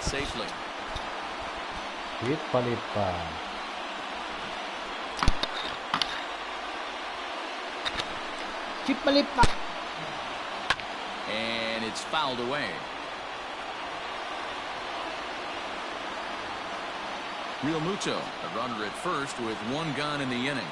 safely. Hit palipa. Hit palipa. And it's fouled away. Real Muto, a runner at first with one gone in the inning.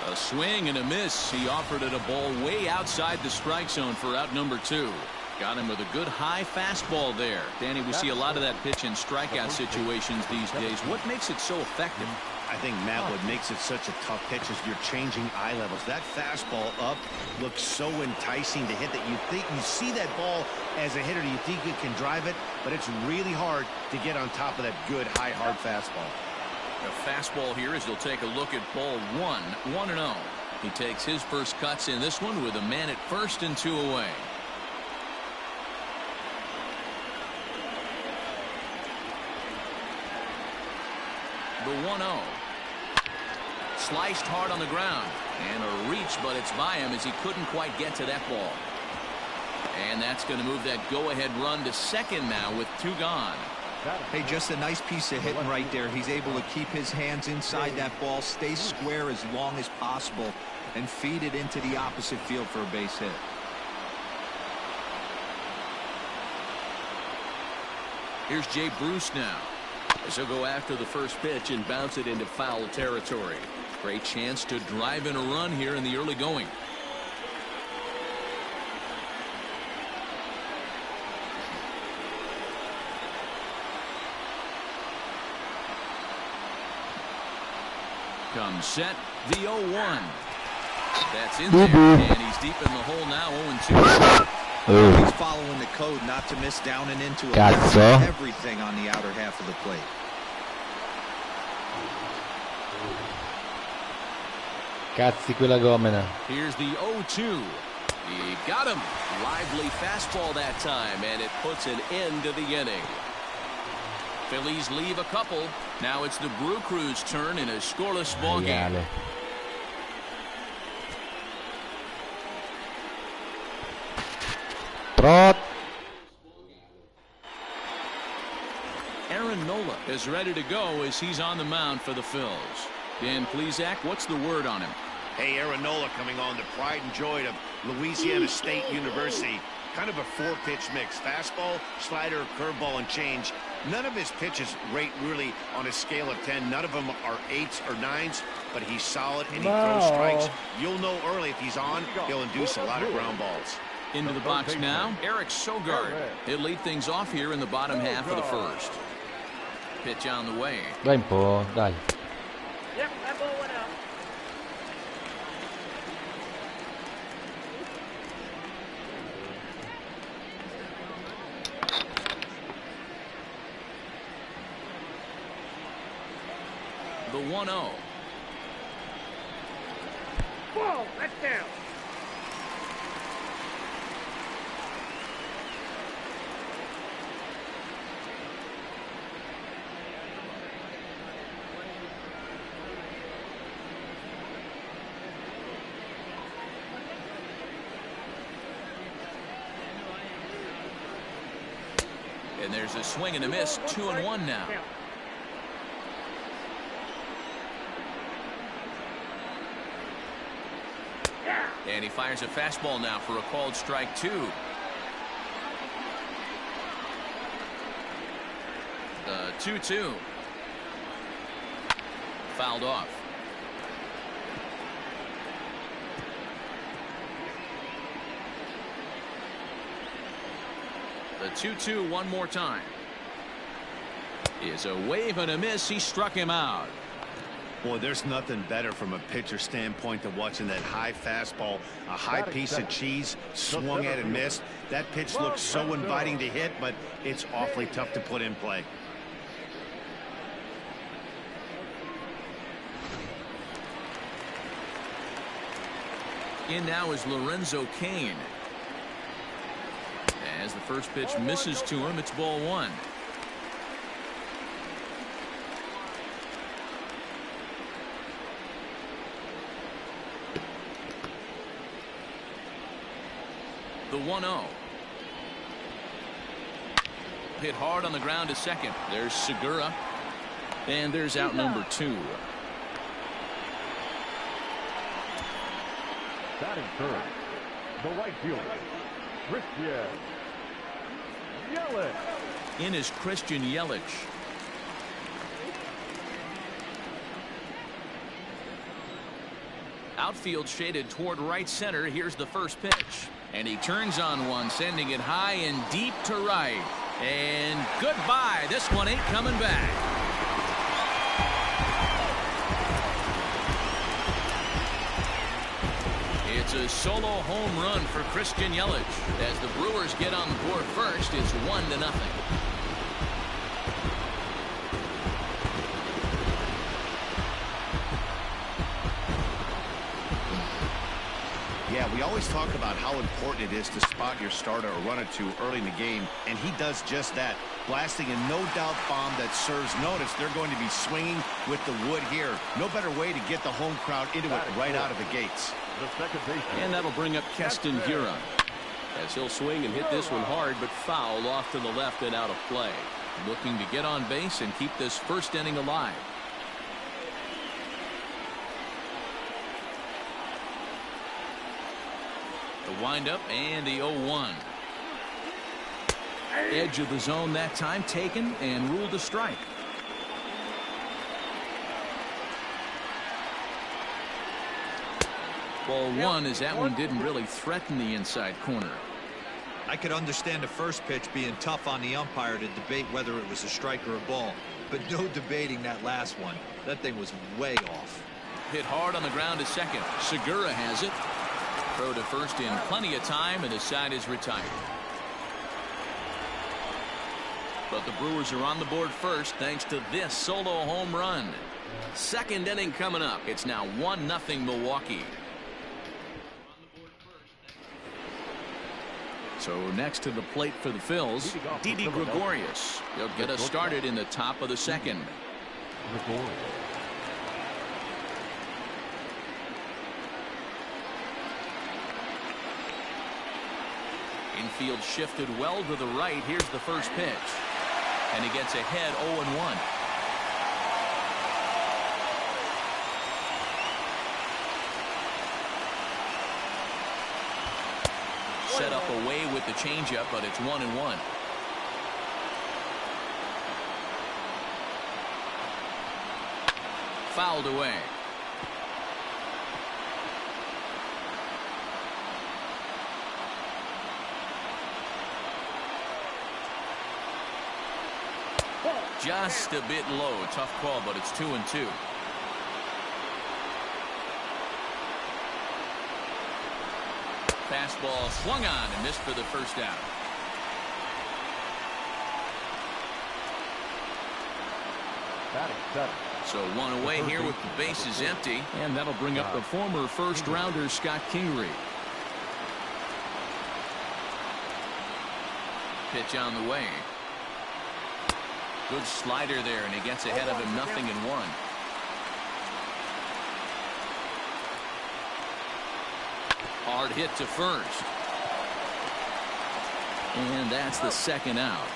A swing and a miss. He offered it a ball way outside the strike zone for out number 2. Got him with a good high fastball there. Danny, we see a lot of that pitch in strikeout situations these days. What makes it so effective? I think, Matt, what makes it such a tough pitch is you're changing eye levels. That fastball up looks so enticing to hit that you think you see that ball as a hitter. You think you can drive it, but it's really hard to get on top of that good high hard fastball. A fastball here as he'll take a look at ball 1, 1-0. He takes his first cuts in this one with a man at first and 2 away. The 1-0. Sliced hard on the ground. And a reach, but it's by him as he couldn't quite get to that ball. And that's going to move that go-ahead run to second now with 2 gone. Hey, just a nice piece of hitting right there. He's able to keep his hands inside that ball, stay square as long as possible, and feed it into the opposite field for a base hit. Here's Jay Bruce now. As he'll go after the first pitch and bounce it into foul territory. Great chance to drive in a run here in the early going. Comes set, the 0-1. That's in there, and he's deep in the hole now, 0-2. He's following the code not to miss down and into everything on the outer half of the plate. Cazzi quella gomena. Here's the 0-2. He got him. Lively fastball that time, and it puts an end to the inning. Phillies leave a couple. Now it's the Brew Crew's turn in a scoreless ball game. Trot. Aaron Nola is ready to go as he's on the mound for the Phils. Dan Plesac, what's the word on him? Hey, Aaron Nola coming on, the pride and joy of Louisiana State University. Kind of a 4-pitch mix. Fastball, slider, curveball, and change. None of his pitches rate really on a scale of 10. None of them are 8s or 9s, but he's solid and he throws strikes. You'll know early if he's on, he'll induce a lot of ground balls. Into the box now, Eric Sogard. He'll lead things off here in the bottom half of the first. Pitch on the way. Dai un po', dai. Yep, that ball went out. The 1-0. Ball, that's down. And there's a swing and a miss. 2-1 now. And he fires a fastball now for a called strike 2. The 2-2. Fouled off. The 2-2 one more time. Is a wave and a miss. He struck him out. Boy, there's nothing better from a pitcher standpoint than watching that high fastball, a high piece of cheese, swung at and missed. That pitch looks so inviting to hit, but it's awfully tough to put in play. In now is Lorenzo Cain. As the first pitch misses to him, it's ball 1. The 1-0. Hit hard on the ground to second. There's Segura. And there's out number 2. Batting third, the right fielder, Christian Yelich. In is Christian Yelich. Outfield shaded toward right center. Here's the first pitch. And he turns on one, sending it high and deep to right. And goodbye. This one ain't coming back. It's a solo home run for Christian Yelich. As the Brewers get on the board first, it's 1-0. Yeah, we always talk about how important it is to spot your starter or run it to early in the game, and he does just that, blasting a no-doubt bomb that serves notice. They're going to be swinging with the wood here. No better way to get the home crowd into it right out of the gates. And that'll bring up Keston Hiura. As he'll swing and hit this one hard, but foul off to the left and out of play. Looking to get on base and keep this first inning alive. The windup and the 0-1. Edge of the zone that time taken and ruled a strike. Ball 1 as that one didn't really threaten the inside corner. I could understand the first pitch being tough on the umpire to debate whether it was a strike or a ball, but no debating that last one. That thing was way off. Hit hard on the ground to second. Segura has it. Throw to first in plenty of time, and the side is retired. But the Brewers are on the board first thanks to this solo home run. Second inning coming up. It's now 1-0 Milwaukee. So next to the plate for the Phils, Didi Gregorius. He'll get us started in the top of the second. Infield shifted well to the right. Here's the first pitch. And he gets ahead 0-1. Set up away with the changeup, but it's 1-1. Fouled away. Just a bit low. Tough call, but it's 2-2. Fastball swung on and missed for the first out. So one away here with the bases empty, and that'll bring up the former first rounder Scott Kingery. Pitch on the way. Good slider there, and he gets ahead of him 0-1. Hard hit to first. And that's the second out.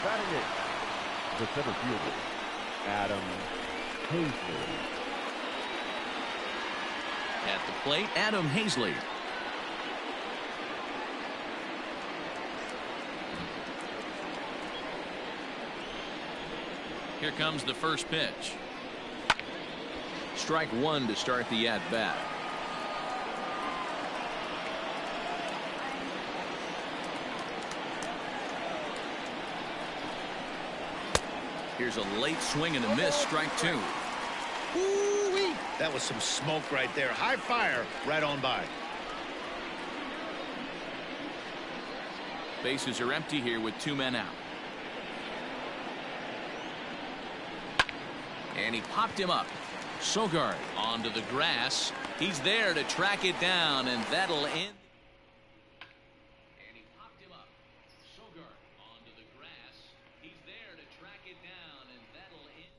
Batting eighth, the center fielder, Adam Hazley. At the plate, Adam Hazley. Here comes the first pitch. Strike one to start the at-bat. Here's a late swing and a miss. Strike two. Ooh-wee. That was some smoke right there. High fire right on by. Bases are empty here with two men out. And he popped him up. Sogard onto the grass. He's there to track it down, and that'll end. And he popped him up. Sogard onto the grass. He's there to track it down, and that'll end.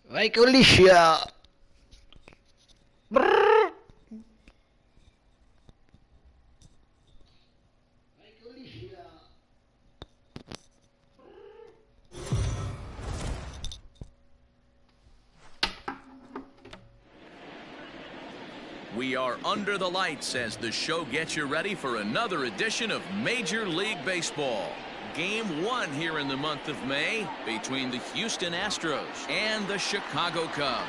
Vai con liscia. Brrr. Vai con liscia. We are under the lights as the show gets you ready for another edition of Major League Baseball. Game 1 here in the month of May between the Houston Astros and the Chicago Cubs.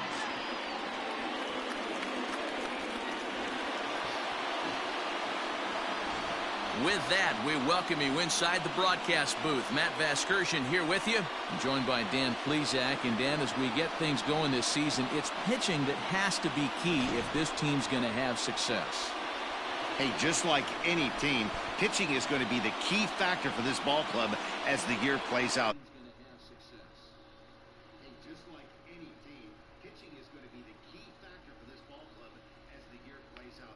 With that, we welcome you inside the broadcast booth. Matt Vasgersian here with you. I'm joined by Dan Plesac. And Dan, as we get things going this season, it's pitching that has to be key if this team's going to have success. Hey, just like any team, pitching is going to be the key factor for this ball club as the year plays out. Hey, just like any team, pitching is going to be the key factor for this ball club as the year plays out.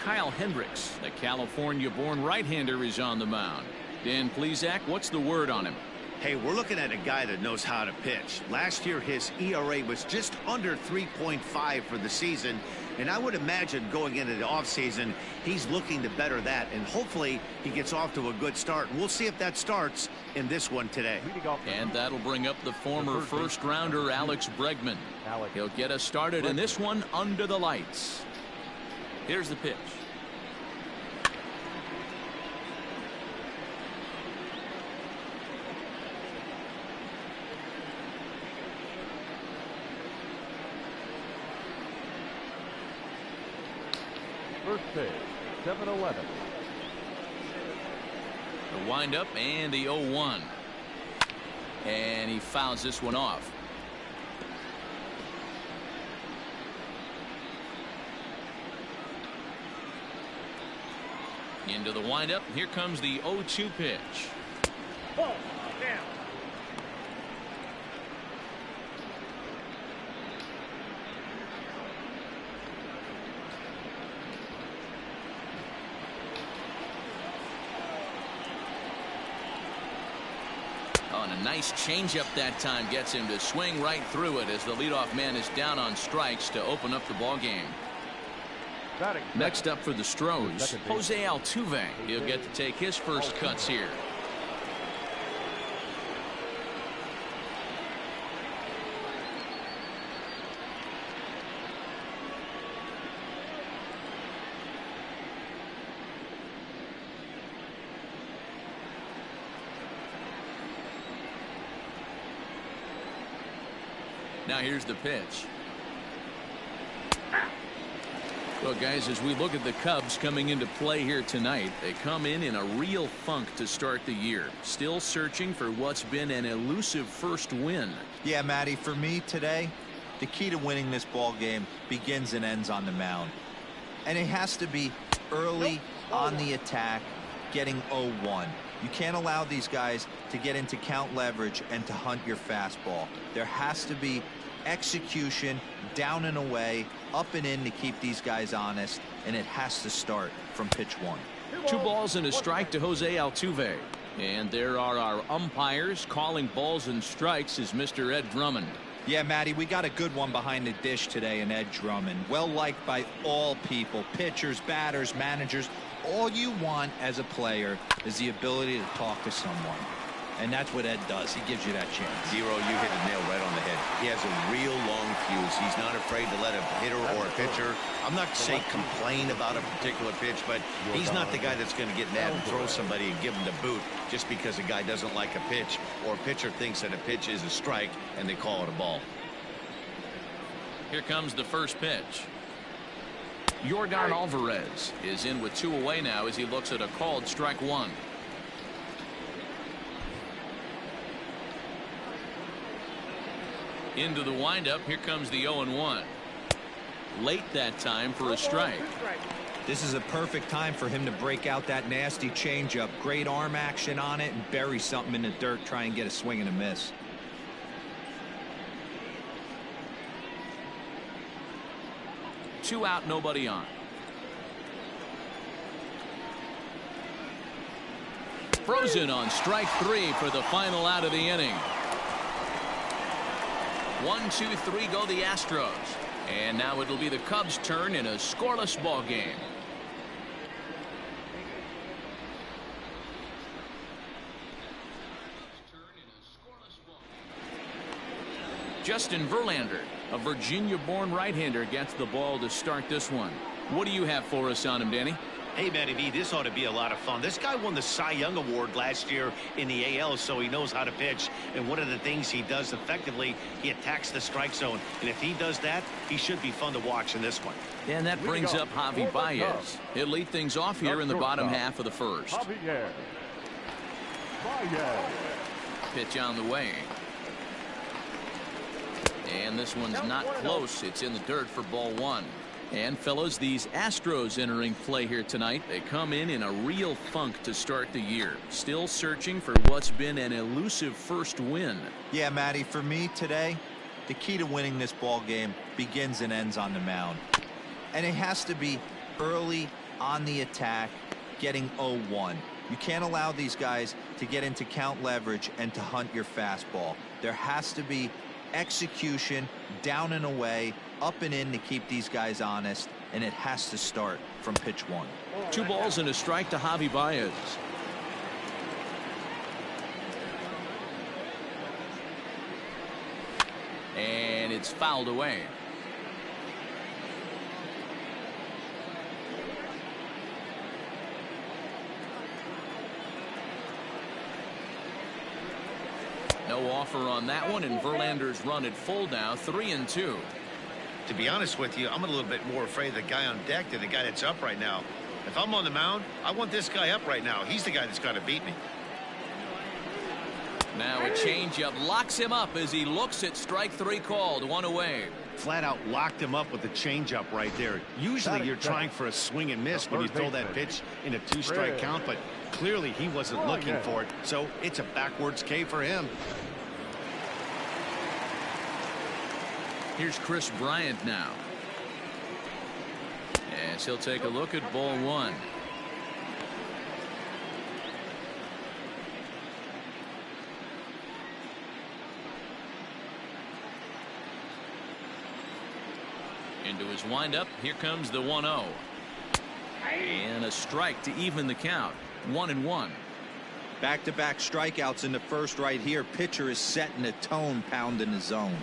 Kyle Hendricks, the California-born right-hander, is on the mound. Dan Plesac, what's the word on him? Hey, we're looking at a guy that knows how to pitch. Last year, his ERA was just under 3.5 for the season, and I would imagine going into the offseason, he's looking to better that, and hopefully he gets off to a good start. And we'll see if that starts in this one today. And that'll bring up the former first-rounder Alex Bregman. He'll get us started in this one under the lights. Here's the pitch. First pitch, 7-11. The windup and the 0-1. And he fouls this one off. Into the windup. Here comes the 0-2 pitch. Ball, down. Oh, and a nice changeup that time gets him to swing right through it as the leadoff man is down on strikes to open up the ball game. Next up for the Stros, Jose Altuve. He'll get to take his first cuts here. Now here's the pitch. Well, guys, as we look at the Cubs coming into play here tonight, they come in a real funk to start the year. Still searching for what's been an elusive first win. Yeah, Matty, for me today, the key to winning this ball game begins and ends on the mound. And it has to be early on the attack, getting 0-1. You can't allow these guys to get into count leverage and to hunt your fastball. There has to be execution, down and away, up and in to keep these guys honest, and it has to start from pitch 1. 2 balls and a strike to Jose Altuve. And there are our umpires calling balls and strikes is Mr. Ed Drummond. Yeah, Matty, we got a good one behind the dish today in Ed Drummond. Well liked by all people, pitchers, batters, managers. All you want as a player is the ability to talk to someone. And that's what Ed does. He gives you that chance. Zero, you hit the nail right on the head. He has a real long fuse. He's not afraid to let a hitter or a pitcher, I'm not saying complain about a particular pitch, but he's not the guy that's going to get mad and throw somebody and give him the boot just because a guy doesn't like a pitch or a pitcher thinks that a pitch is a strike and they call it a ball. Here comes the first pitch. Yordan Alvarez is in with 2 away now as he looks at a called strike 1. Into the windup. Here comes the 0-1. Late that time for a strike. This is a perfect time for him to break out that nasty changeup. Great arm action on it and bury something in the dirt. Try and get a swing and a miss. Two out, nobody on. Frozen on strike 3 for the final out of the inning. 1, 2, 3 go the Astros. And now it'll be the Cubs' turn in a scoreless ball game. Justin Verlander, a Virginia-born right-hander, gets the ball to start this one. What do you have for us on him, Danny? Hey, Matty V, this ought to be a lot of fun. This guy won the Cy Young Award last year in the AL, so he knows how to pitch. And one of the things he does effectively, he attacks the strike zone. And if he does that, he should be fun to watch in this one. And that brings up Javi Baez. He'll lead things off here in the bottom half of the first. Baez. Pitch on the way. And this one's not close. It's in the dirt for ball 1. And fellas, these Astros entering play here tonight. They come in a real funk to start the year. Still searching for what's been an elusive first win. Yeah, Matty, for me today, the key to winning this ball game begins and ends on the mound. And it has to be early on the attack, getting 0-1. You can't allow these guys to get into count leverage and to hunt your fastball. There has to be execution, down and away, up and in to keep these guys honest, and it has to start from pitch 1. 2 balls and a strike to Javi Baez. And it's fouled away. No offer on that one, and Verlander's run at full now, 3-2. To be honest with you, I'm a little bit more afraid of the guy on deck than the guy that's up right now. If I'm on the mound, I want this guy up right now. He's the guy that's got to beat me. Now a changeup locks him up as he looks at strike 3 called. 1 away. Flat out locked him up with the changeup right there. Usually you're trying for a swing and miss when you throw that pitch in a 2-strike count, but clearly he wasn't looking for it, so it's a backwards K for him. Here's Chris Bryant now. As he'll take a look at ball 1. Into his windup. Here comes the 1-0. And a strike to even the count. 1-1. Back-to-back strikeouts in the first right here. Pitcher is setting a tone, pounding the zone.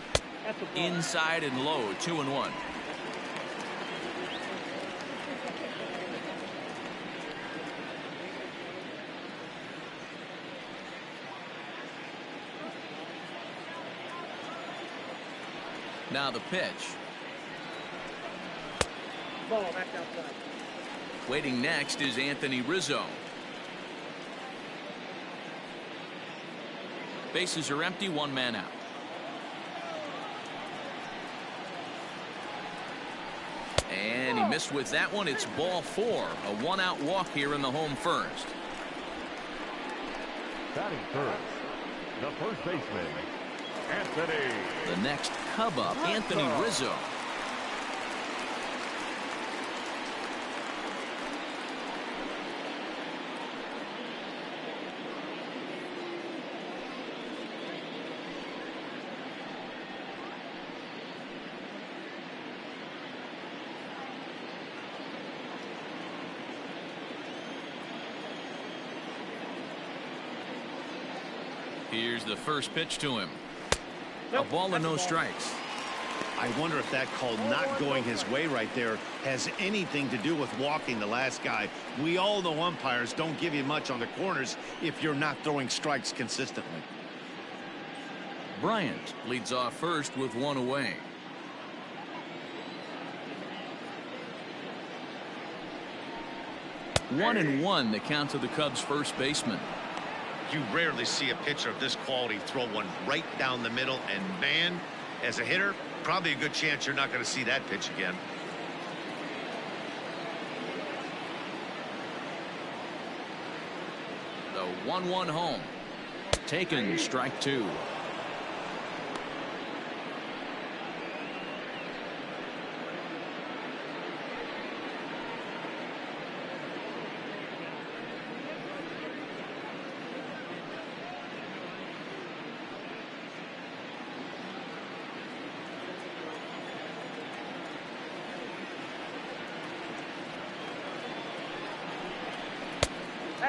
Inside and low. 2-1. Now the pitch. Ball back outside. Waiting next is Anthony Rizzo. Bases are empty, 1 man out. And he missed with that one. It's ball 4. A 1-out walk here in the home first. Batting first, the first baseman, Anthony. The next Cub up, Anthony Rizzo. Here's the first pitch to him. A ball and no strikes. I wonder if that call not going his way right there has anything to do with walking the last guy. We all know umpires don't give you much on the corners if you're not throwing strikes consistently. Bryant leads off first with 1 away. 1-1 the count to the Cubs first baseman. You rarely see a pitcher of this quality throw one right down the middle, and man, as a hitter, probably a good chance you're not going to see that pitch again. The 1-1 home. Taken, strike two.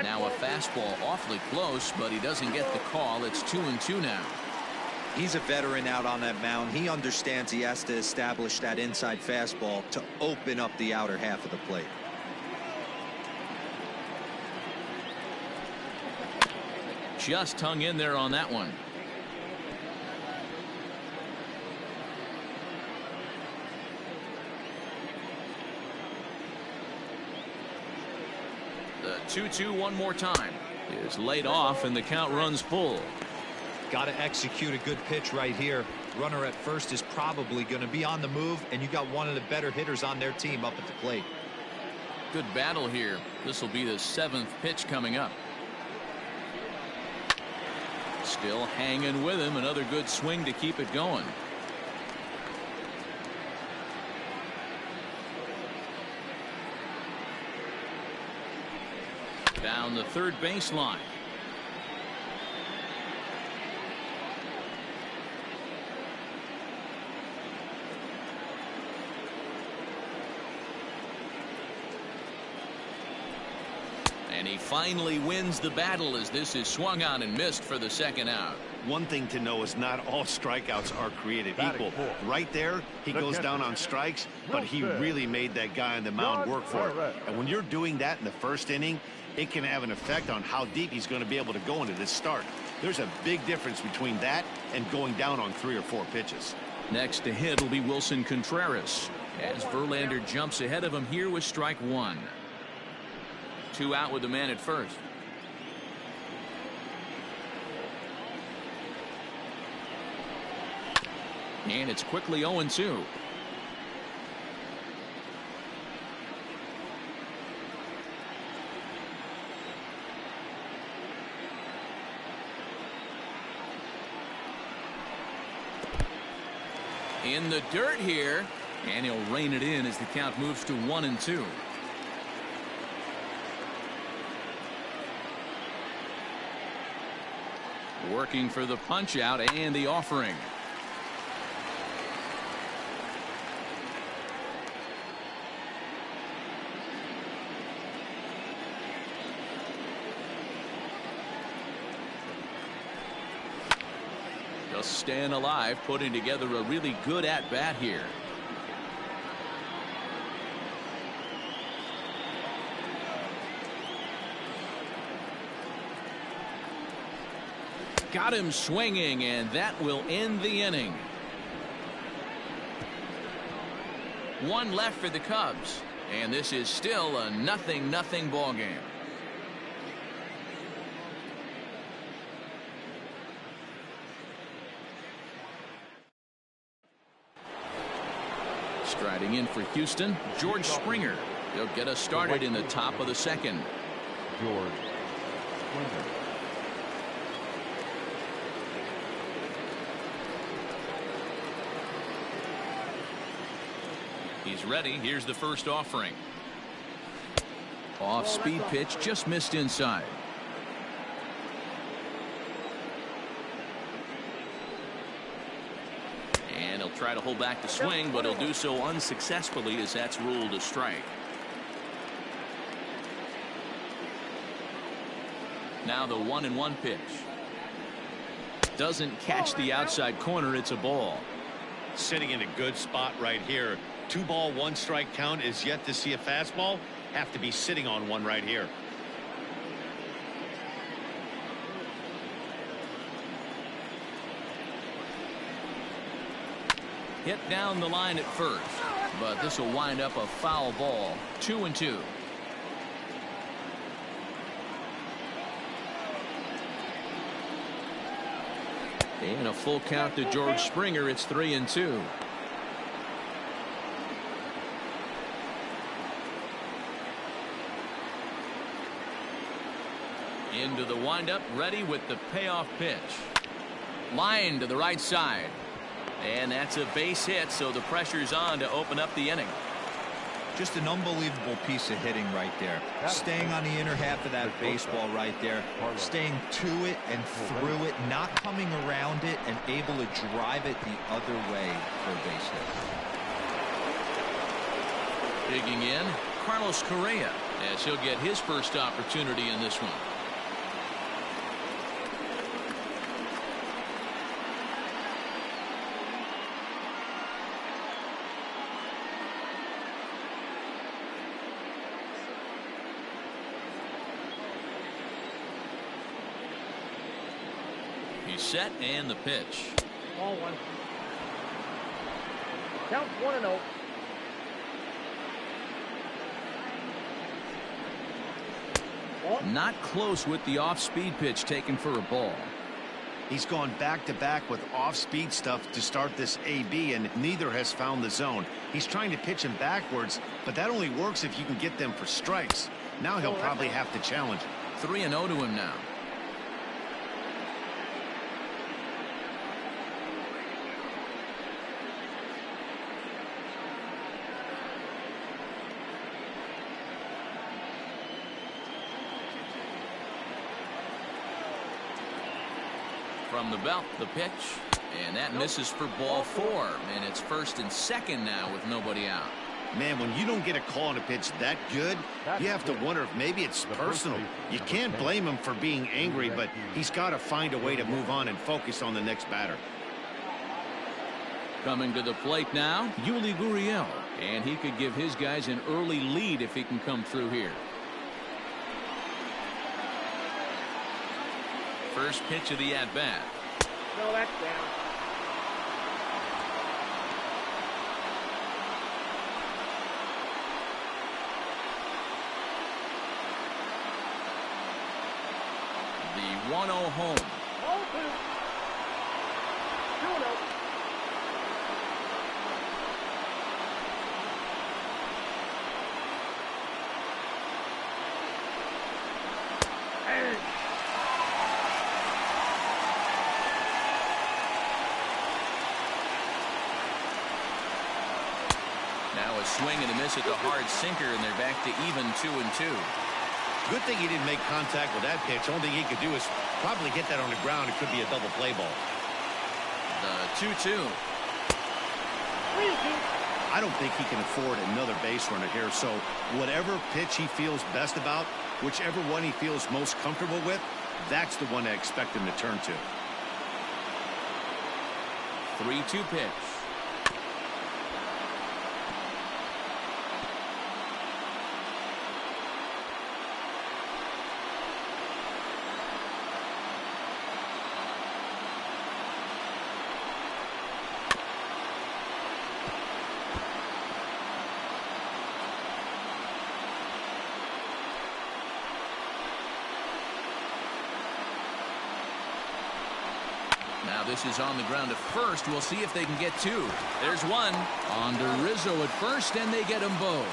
Now a fastball awfully close, but he doesn't get the call. It's 2-2 now. He's a veteran out on that mound. He understands he has to establish that inside fastball to open up the outer half of the plate. Just hung in there on that one. The 2-2 one more time is laid off, and the count runs full. Got to execute a good pitch right here. Runner at first is probably going to be on the move, and you got one of the better hitters on their team up at the plate. Good battle here. This will be the 7th pitch coming up. Still hanging with him. Another good swing to keep it going. Down the third baseline. And he finally wins the battle as this is swung on and missed for the second out. One thing to know is not all strikeouts are created equal. Right there, he goes down on strikes, but he really made that guy on the mound work for it. And when you're doing that in the first inning, it can have an effect on how deep he's going to be able to go into this start. There's a big difference between that and going down on 3 or 4 pitches. Next to hit will be Wilson Contreras as Verlander jumps ahead of him here with strike one. 2 out with the man at first. And it's quickly 0-2. In the dirt here, and he'll rein it in as the count moves to 1-2. Working for the punch out and the offering. Just staying alive, putting together a really good at-bat here. Got him swinging, and that will end the inning. 1 left for the Cubs, and this is still a 0-0 ball game. Striding in for Houston, George Springer. He'll get us started in the top of the second. George Springer. He's ready. Here's the first offering. Off speed pitch, just missed inside. And he'll try to hold back the swing, but he'll do so unsuccessfully as that's ruled a strike. Now the 1-1 pitch. Doesn't catch the outside corner. It's a ball. Sitting in a good spot right here. 2 ball, 1 strike count is yet to see a fastball. Have to be sitting on one right here. Hit down the line at first, but this will wind up a foul ball. 2-2. And a full count to George Springer. It's 3-2. Into the windup, ready with the payoff pitch. Line to the right side. And that's a base hit, so the pressure's on to open up the inning. Just an unbelievable piece of hitting right there. Staying on the inner half of that baseball right there. Staying to it and through it, not coming around it, and able to drive it the other way for a base hit. Digging in, Carlos Correa, as he'll get his first opportunity in this one. He's set, and the pitch. Ball one. Count 1-0. Not close with the off-speed pitch taken for a ball. He's gone back-to-back with off-speed stuff to start this AB, and neither has found the zone. He's trying to pitch him backwards, but that only works if you can get them for strikes. Now he'll probably have to challenge it. 3-0 to him now. From the belt, the pitch, and that misses for ball 4, and it's 1st and 2nd now with nobody out. Man, when you don't get a call on a pitch that good, you have to wonder if maybe it's personal. You can't blame him for being angry, but he's got to find a way to move on and focus on the next batter. Coming to the plate now, Yuli Gurriel, and he could give his guys an early lead if he can come through here. First pitch of the at-bat. No, that's down. The 1-0 home. Ball 2. 2-0. Now a swing and a miss at the hard sinker, and they're back to even 2-2. Good thing he didn't make contact with that pitch. Only thing he could do is probably hit that on the ground. It could be a double play ball. The 2-2. I don't think he can afford another base runner here. So whatever pitch he feels best about, whichever one he feels most comfortable with, that's the one I expect him to turn to. 3-2 pitch. Now this is on the ground at first. We'll see if they can get 2. There's one. On to Rizzo at first, and they get them both.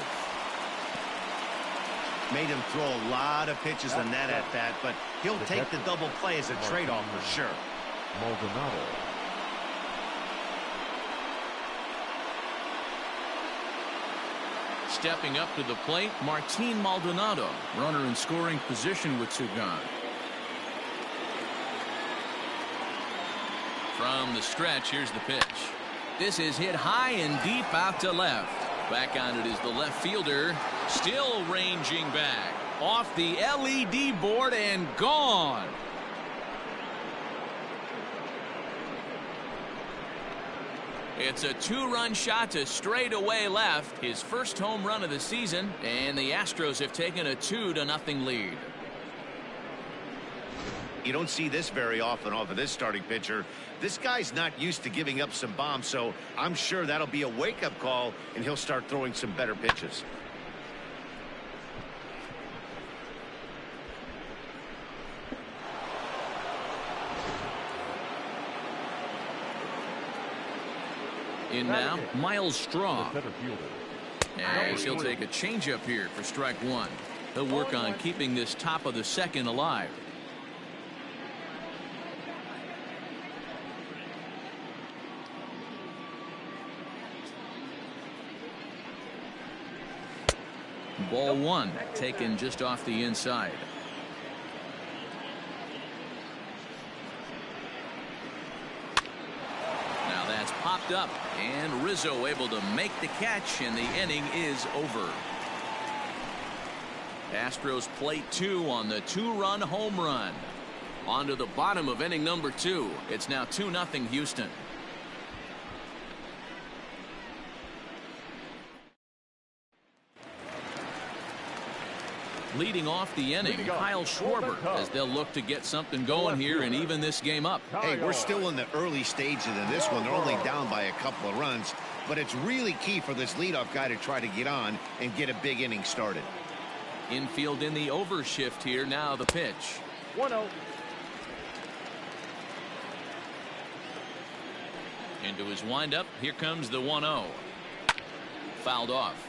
Made him throw a lot of pitches on that at-bat, but he'll take the double play as a trade-off for sure. Maldonado. Stepping up to the plate, Martin Maldonado, runner in scoring position with 2 gone. From the stretch, here's the pitch. This is hit high and deep out to left. Back on it is the left fielder, still ranging back. Off the LED board and gone. It's a 2-run shot to straightaway left. His first home run of the season, and the Astros have taken a 2-0 lead. You don't see this very often off of this starting pitcher. This guy's not used to giving up some bombs, so I'm sure that'll be a wake-up call, and he'll start throwing some better pitches. In now, Miles Straw. Center fielder. And he'll take a changeup here for strike one. He'll work on keeping this top of the second alive. Ball one, taken just off the inside. Now that's popped up, and Rizzo able to make the catch, and the inning is over. Astros play two on the two-run home run. On to the bottom of inning number two. It's now 2-0 Houston. Leading off the inning, Kyle Schwarber, as they'll look to get something going here and even this game up. Hey, we're still in the early stages of this one. They're only down by a couple of runs, but it's really key for this leadoff guy to try to get on and get a big inning started. Infield in the overshift here. Now the pitch. 1-0. Into his windup. Here comes the 1-0. Fouled off.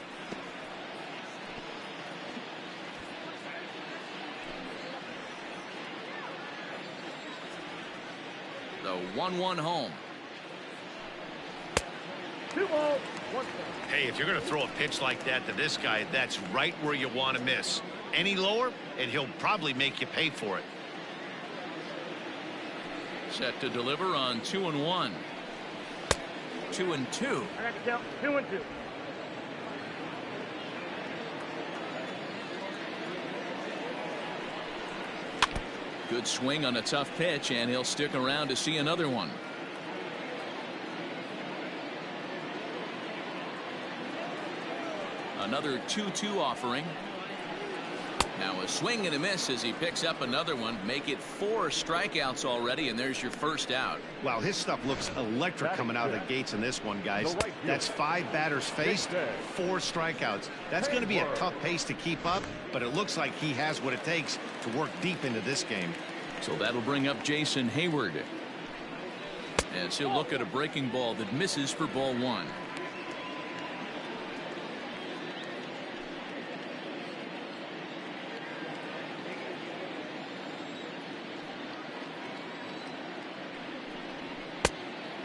The 1-1 home. 2 balls, 1 strike. Hey, if you're going to throw a pitch like that to this guy, that's right where you want to miss. Any lower, and he'll probably make you pay for it. Set to deliver on 2-1. 2-2. I got the count. 2-2. Good swing on a tough pitch, and he'll stick around to see another one. Another 2-2 offering. Now a swing and a miss as he picks up another one. Make it 4 strikeouts already, and there's your first out. Wow, his stuff looks electric coming out of the gates in this one, guys. That's 5 batters faced, 4 strikeouts. That's going to be a tough pace to keep up, but it looks like he has what it takes to work deep into this game. So that'll bring up Jason Hayward, as he'll look at a breaking ball that misses for ball one.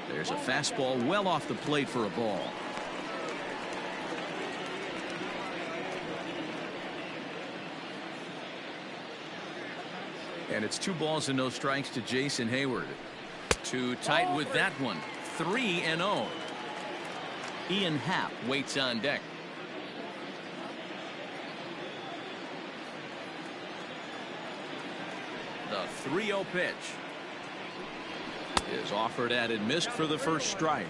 There's a fastball well off the plate for a ball. And it's 2 balls and no strikes to Jason Hayward. Too tight with that one. 3-0. Ian Happ waits on deck. The 3-0 pitch is offered at and missed for the first strike.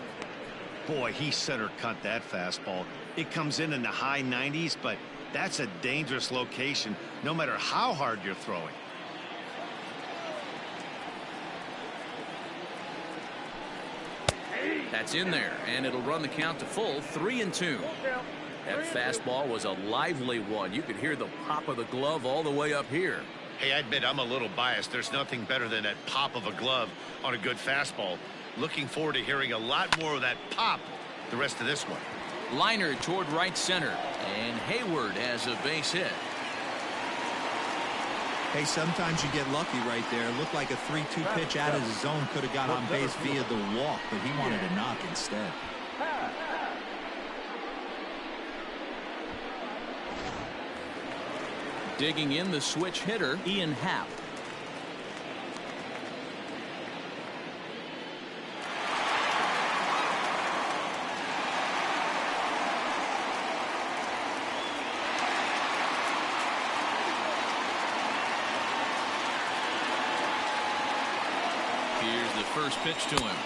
Boy, he center cut that fastball. It comes in the high 90s, but that's a dangerous location no matter how hard you're throwing. That's in there, and it'll run the count to full. 3-2. That fastball was a lively one. You could hear the pop of the glove all the way up here. Hey, I admit I'm a little biased. There's nothing better than that pop of a glove on a good fastball. Looking forward to hearing a lot more of that pop the rest of this one. Liner toward right center, and Hayward has a base hit. Hey, sometimes you get lucky right there. It looked like a 3-2 pitch out of the zone. Could have got on base via the walk, but he wanted a knock instead. Digging in the switch hitter, Ian Happ. Here's the first pitch to him,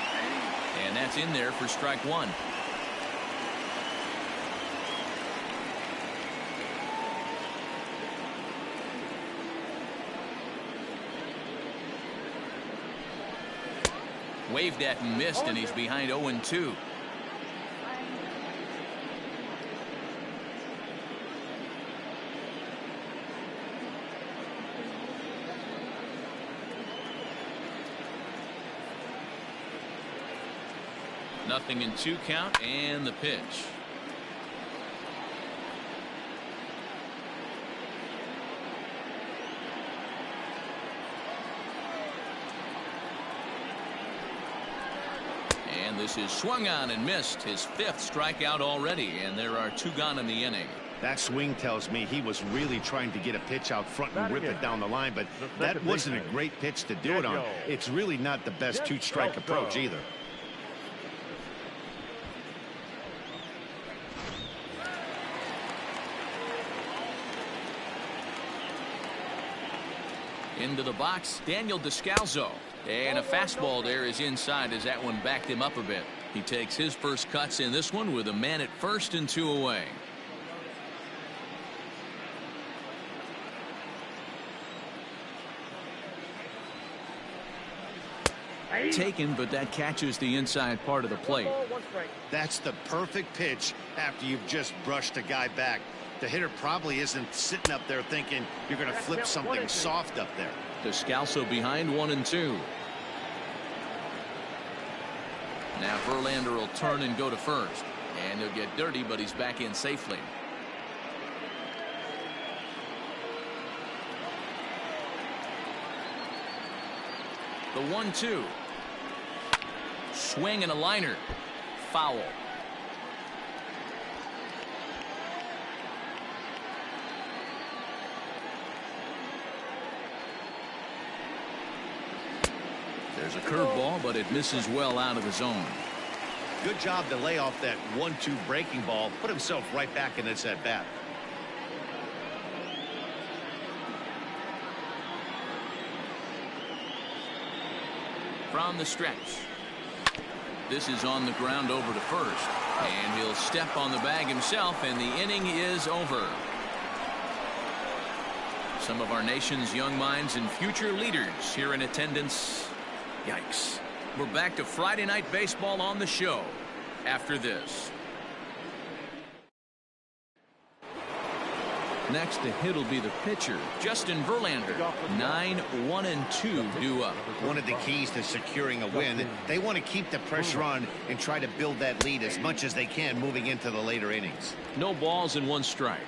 and that's in there for strike one. Waved at and missed, and he's behind 0-2. 0-2 count and the pitch. And this is swung on and missed, his 5th strikeout already, and there are 2 gone in the inning. That swing tells me he was really trying to get a pitch out front and rip it down the line, but that wasn't a great pitch to do it on. It's really not the best 2-strike approach either. Into the box, Daniel Descalzo. And a fastball there is inside as that one backed him up a bit. He takes his first cuts in this one with a man at first and 2 away. Taken, but that catches the inside part of the plate. That's the perfect pitch after you've just brushed a guy back. The hitter probably isn't sitting up there thinking you're going to flip something soft up there. Descalzo behind 1-2. Now Verlander will turn and go to first, and he'll get dirty, but he's back in safely. The 1-2. Swing and a liner. Foul. There's a curveball, but it misses well out of the zone. Good job to lay off that 1-2 breaking ball. Put himself right back in this at bat. From the stretch. This is on the ground over to first. And he'll step on the bag himself, and the inning is over. Some of our nation's young minds and future leaders here in attendance. Yikes. We're back to Friday Night Baseball on the show after this. Next to hit will be the pitcher, Justin Verlander. 9-1-2 due up. One of the keys to securing a win, they want to keep the pressure on and try to build that lead as much as they can moving into the later innings. No balls and 1 strike.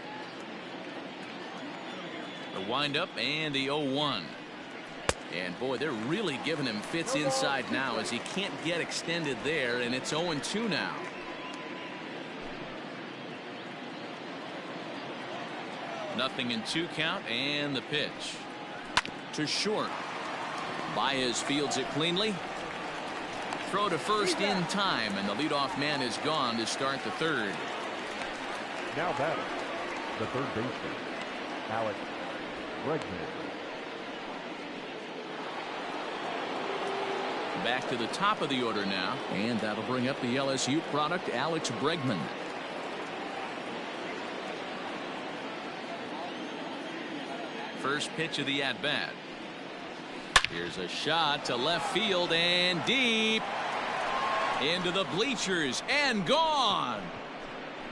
The windup and the 0-1. And boy, they're really giving him fits inside now as he can't get extended there, and it's 0-2 now. Nothing in 2 count and the pitch to short. Baez fields it cleanly. Throw to first in time, and the leadoff man is gone to start the 3rd. Now batting, the 3rd baseman, Alex Bregman. Back to the top of the order now, and that'll bring up the LSU product, Alex Bregman. First pitch of the at-bat. Here's a shot to left field and deep into the bleachers and gone.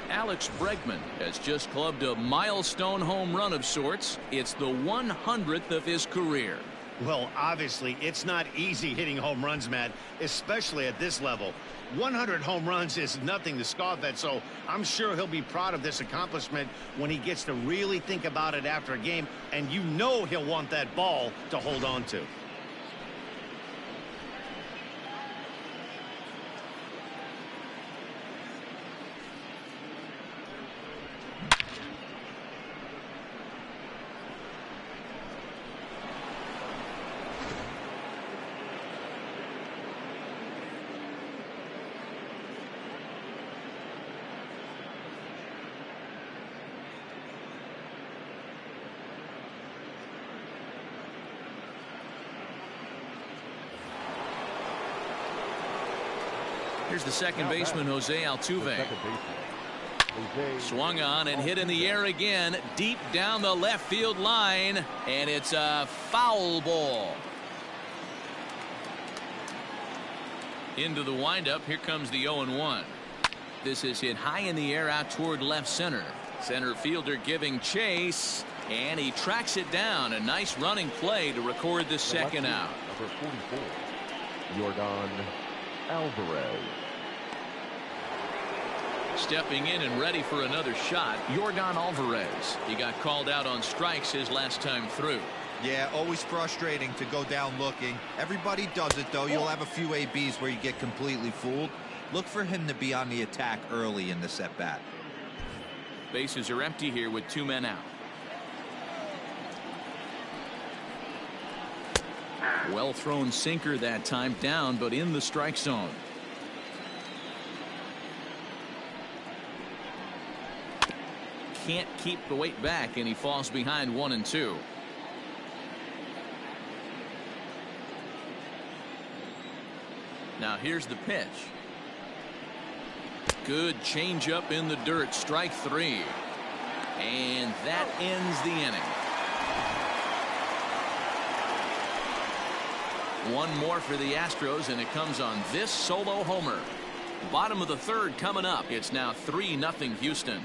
Alex Bregman has just clubbed a milestone home run of sorts. It's the 100th of his career. Well, obviously, it's not easy hitting home runs, Matt, especially at this level. 100 home runs is nothing to scoff at, so I'm sure he'll be proud of this accomplishment when he gets to really think about it after a game, and you know he'll want that ball to hold on to. Here's the second baseman, Jose Altuve. Swung on and hit in the air again, deep down the left field line, and it's a foul ball. Into the windup, here comes the 0-1. This is hit high in the air out toward left center. Center fielder giving chase, and he tracks it down. A nice running play to record the second out. Number 44, Yordan Alvarez. Stepping in and ready for another shot, Yordan Alvarez. He got called out on strikes his last time through. Yeah, always frustrating to go down looking. Everybody does it, though. You'll have a few ABs where you get completely fooled. Look for him to be on the attack early in the at-bat. Bases are empty here with 2 men out. Well thrown sinker that time, down but in the strike zone. Can't keep the weight back, and he falls behind 1-2. Now here's the pitch. Good changeup in the dirt, strike 3. And that ends the inning. One more for the Astros, and it comes on this solo homer. Bottom of the 3rd coming up. It's now 3-0 Houston.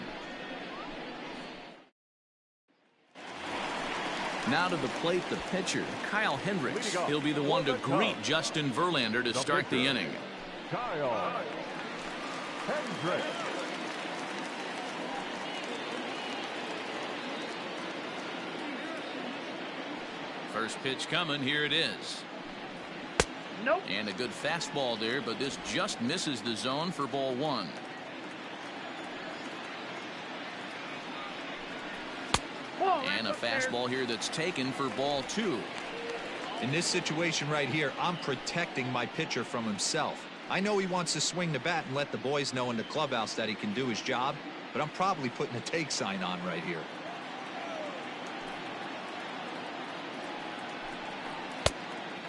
Now to the plate, the pitcher, Kyle Hendricks. He'll be the one to greet Justin Verlander to start the inning. Kyle Hendricks. First pitch coming. Here it is. Nope. And a good fastball there, but this just misses the zone for ball 1. And a fastball here that's taken for ball 2. In this situation right here, I'm protecting my pitcher from himself. I know he wants to swing the bat and let the boys know in the clubhouse that he can do his job, but I'm probably putting a take sign on right here.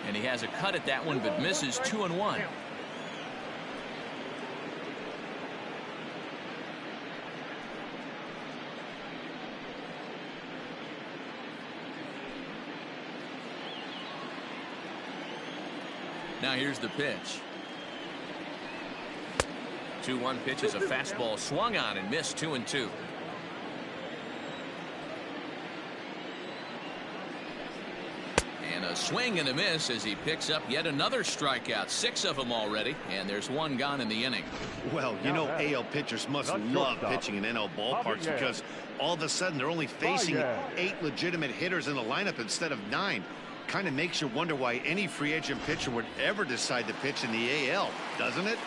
And he has a cut at that one, but misses. 2-1. Now here's the pitch. 2-1 pitch is a fastball swung on and missed. 2-2. And a swing and a miss as he picks up yet another strikeout. 6 of them already, and there's 1 gone in the inning. Well, you know, AL pitchers must love pitching in NL ballparks because all of a sudden they're only facing 8 legitimate hitters in the lineup instead of 9. Kind of makes you wonder why any free agent pitcher would ever decide to pitch in the AL, doesn't it?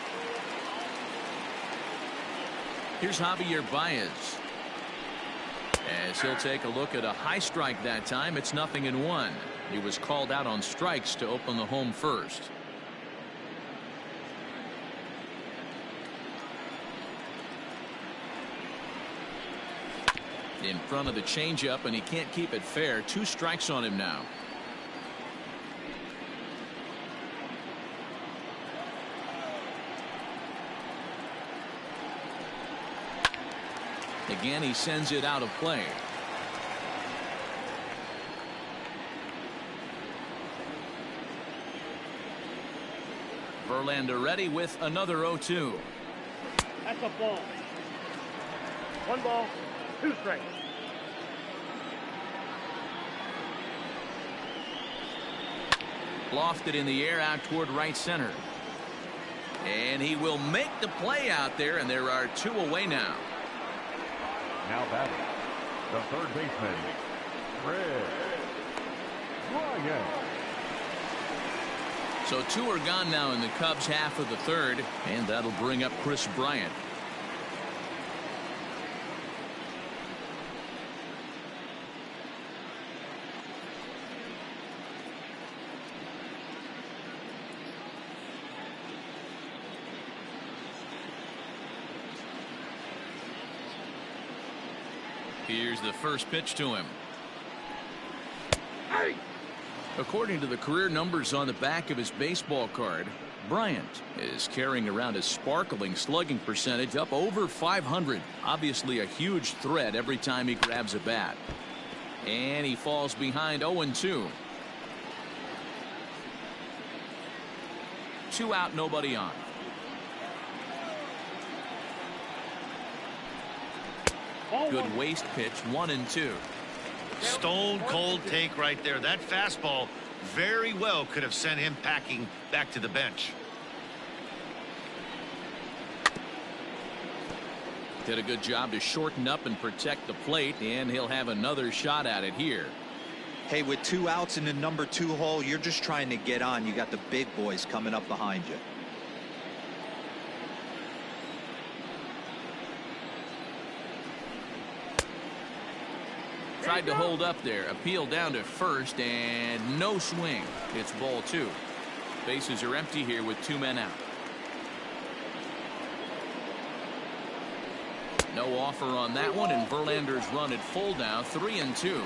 Here's Javier Baez. As he'll take a look at a high strike that time. It's 0-1. He was called out on strikes to open the home first. In front of the changeup, and he can't keep it fair. 2 strikes on him now. Again, he sends it out of play. Verlander ready with another 0-2. That's a ball. 1 ball, 2 strikes. Lofted in the air out toward right center. And he will make the play out there, and there are 2 away now. Now batting, the 3rd baseman, Chris Bryant. So 2 are gone now in the Cubs' half of the 3rd, and that'll bring up Chris Bryant. Here's the first pitch to him. According to the career numbers on the back of his baseball card, Bryant is carrying around a sparkling slugging percentage up over 500. Obviously a huge threat every time he grabs a bat. And he falls behind 0-2. 2 out, nobody on. Good waist pitch. 1-2. Stone cold take right there. That fastball very well could have sent him packing back to the bench. Did a good job to shorten up and protect the plate, and he'll have another shot at it here. Hey, with 2 outs in the number 2 hole, you're just trying to get on. You got the big boys coming up behind you. Tried to hold up there. Appeal down to first, and no swing. It's ball 2. Bases are empty here with 2 men out. No offer on that one, and Verlander's run at full now, 3-2.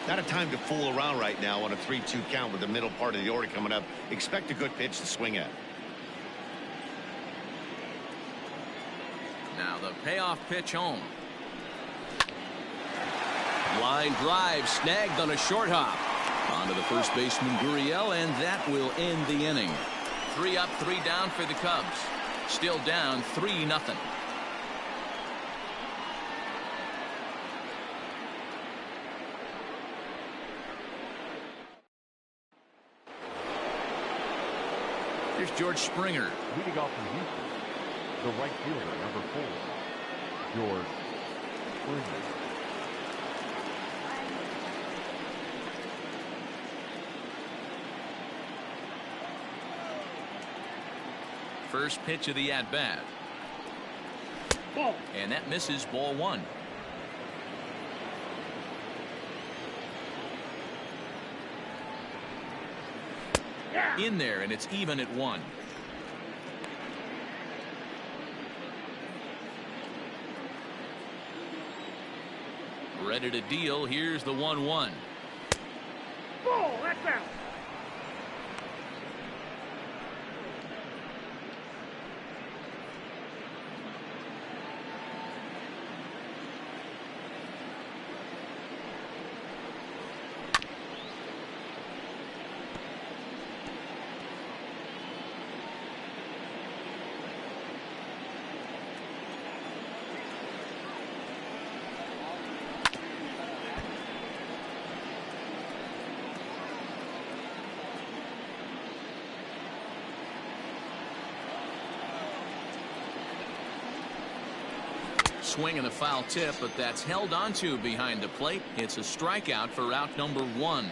Not a time to fool around right now on a 3-2 count with the middle part of the order coming up. Expect a good pitch to swing at. Now the payoff pitch home. Line drive snagged on a short hop. On to the first baseman Gurriel, and that will end the inning. 3 up, 3 down for the Cubs. Still down 3-0. Here's George Springer. Leading off from Houston, the right fielder, number 4, George Springer. First pitch of the at-bat. Ball. And that misses, ball 1. Yeah. In there, and it's even at 1. Ready to deal. Here's the 1-1. Ball. That's out. Swing and a foul tip, but that's held onto behind the plate. It's a strikeout for out number 1.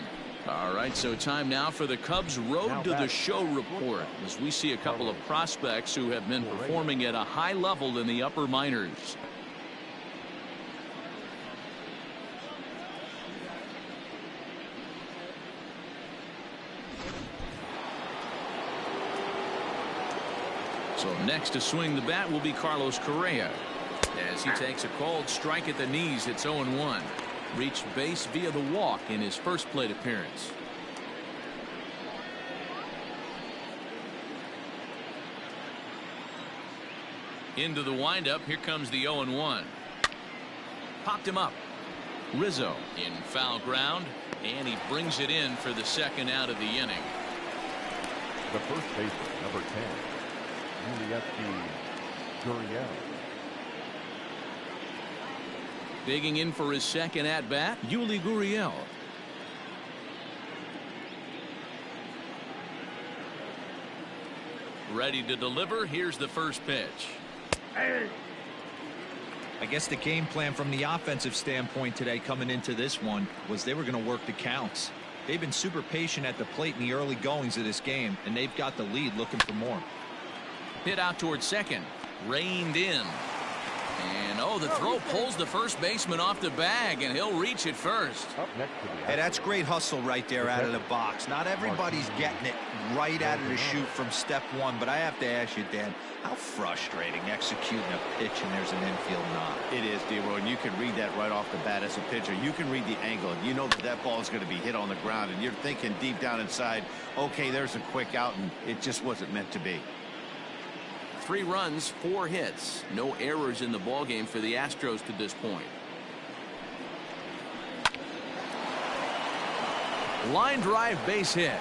All right, so time now for the Cubs Road to the Show report, as we see a couple of prospects who have been performing at a high level in the upper minors. So next to swing the bat will be Carlos Correa, as he takes a called strike at the knees. It's 0-1. Reached base via the walk in his first plate appearance. Into the windup. Here comes the 0-1. Popped him up. Rizzo in foul ground, and he brings it in for the second out of the inning. The first baseman, number 10, Gurriel. Digging in for his second at-bat, Yuli Gurriel. Ready to deliver. Here's the first pitch. Hey. I guess the game plan from the offensive standpoint today coming into this one was they were going to work the counts. They've been super patient at the plate in the early goings of this game, and they've got the lead, looking for more. Hit out towards second. Reined in. And the throw pulls the first baseman off the bag, and he'll reach it first. Up next to the Hey, that's great hustle right there out of the box. Not everybody's getting it right out of the chute from step one, but I have to ask you, Dan, how frustrating executing a pitch and there's an infield knock. It is, D-Roy, and you can read that right off the bat as a pitcher. You can read the angle, and you know that ball is going to be hit on the ground, and you're thinking deep down inside, okay, there's a quick out, and it just wasn't meant to be. 3 runs, 4 hits. No errors in the ballgame for the Astros to this point. Line drive base hit.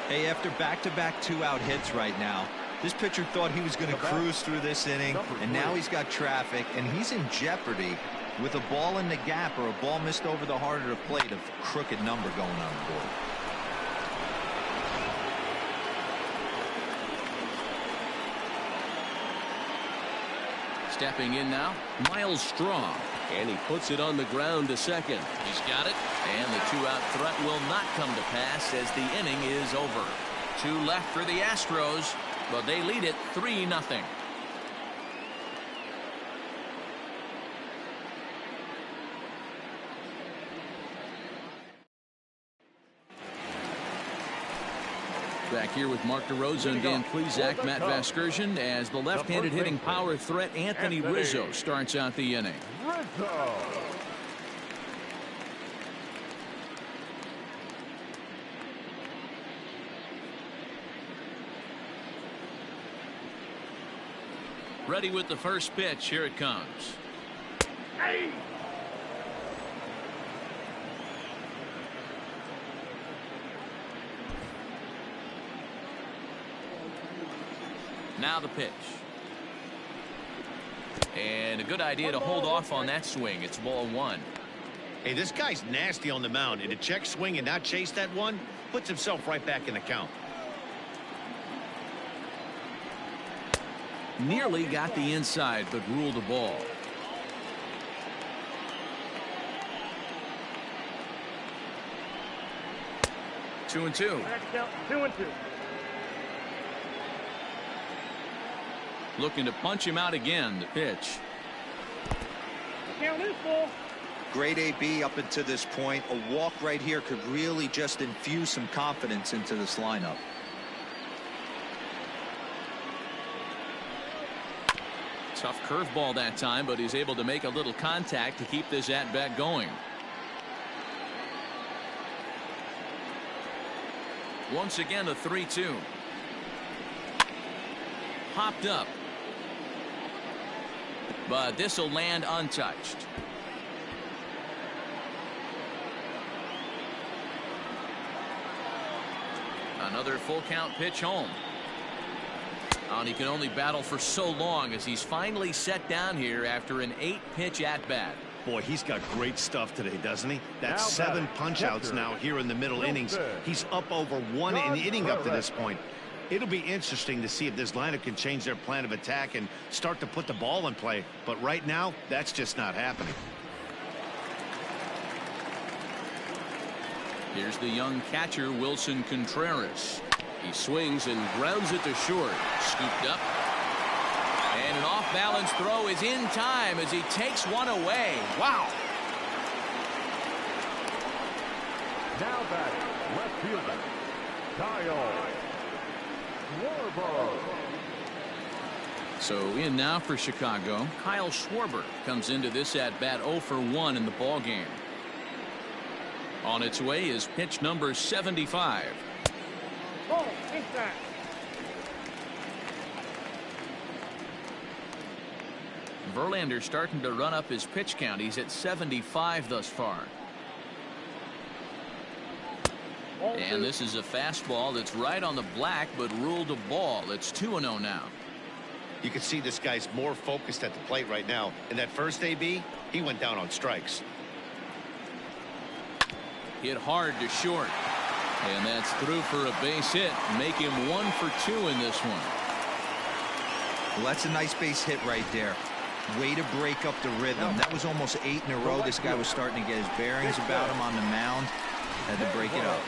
Hey, after back-to-back 2-out hits right now, this pitcher thought he was going to cruise through this inning, and now he's got traffic, and he's in jeopardy with a ball in the gap or a ball missed over the heart of the plate, a crooked number going on the board. Stepping in now, Miles Straw. And he puts it on the ground to second. He's got it. And the two-out threat will not come to pass as the inning is over. 2 left for the Astros, but they lead it 3-0. Back here with Mark DeRosa and Dan Plesac, Matt Vasgersian, as the left-handed hitting power threat Anthony Rizzo starts out the inning. Rizzo. Ready with the first pitch. Here it comes. Hey! Now the pitch. And a good idea to hold off on that swing. It's ball 1. Hey, this guy's nasty on the mound, and to check swing and not chase that one puts himself right back in the count. Nearly got the inside, but ruled the ball. Two and two. Next count, 2-2. Looking to punch him out again. The pitch. Count is full. Great AB up until this point. A walk right here could really just infuse some confidence into this lineup. Tough curveball that time, but he's able to make a little contact to keep this at-bat going. Once again, a 3-2. Popped up. But this will land untouched. Another full count pitch home. And he can only battle for so long as he's finally set down here after an 8-pitch at-bat. Boy, he's got great stuff today, doesn't he? That's Now 7 batting, punch-outs catcher, now here in the middle innings. Wilson. He's up over 1 John inning up to this Burek. point. It'll be interesting to see if this lineup can change their plan of attack and start to put the ball in play. But right now, that's just not happening. Here's the young catcher, Wilson Contreras. He swings and grounds it to short. Scooped up. And an off-balance throw is in time as he takes one away. Wow. Now batting, left fielder, Kyle Schwarber. So in now for Chicago, Kyle Schwarber comes into this at-bat 0 for 1 in the ballgame. On its way is pitch number 75. Ball, inside. Verlander starting to run up his pitch count. He's at 75 thus far. And this is a fastball that's right on the black, but ruled a ball. It's 2-0 now. You can see this guy's more focused at the plate right now. In that first AB, he went down on strikes. Hit hard to short. And that's through for a base hit. Make him 1 for 2 in this one. Well, that's a nice base hit right there. Way to break up the rhythm. That was almost 8 in a row. This guy was starting to get his bearings about him on the mound. Had to break it up.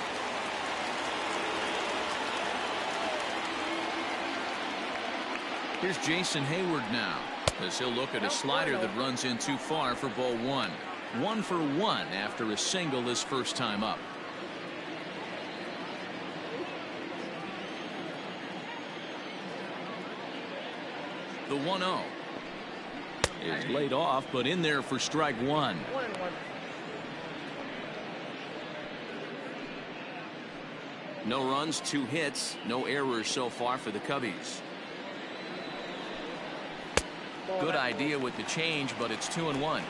Here's Jason Hayward now, as he'll look at a slider that runs in too far for ball 1. 1 for 1 after a single his first time up. The 1-0 is laid off, but in there for strike 1. 1-1. No runs, 2 hits, no errors so far for the Cubbies. Good idea with the change, but it's 2-1.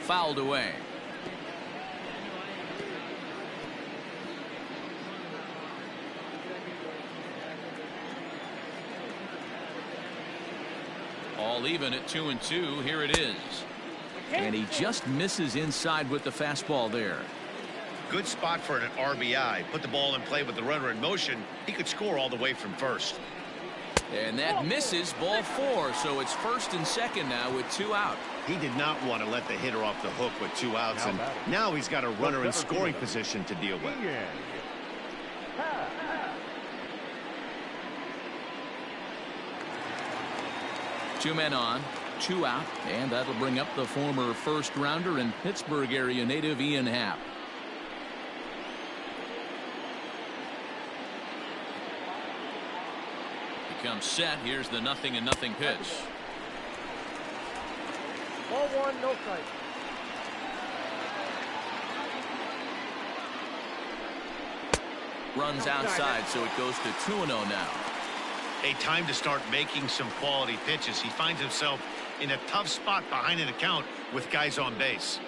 Fouled away. All even at 2-2. Here it is. And he just misses inside with the fastball there. good spot for an RBI. Put the ball in play with the runner in motion. He could score all the way from first. And that misses, ball 4. So it's first and second now with 2 out. He did not want to let the hitter off the hook with 2 outs, and now he's got a runner in scoring position to deal with. 2 men on, 2 out, and that'll bring up the former first rounder and Pittsburgh area native Ian Happ. He comes set. Here's the 0-0 pitch. Ball 1, no strike. Runs outside, so it goes to 2-0 now. A time to start making some quality pitches. He finds himself in a tough spot behind an account with guys on base.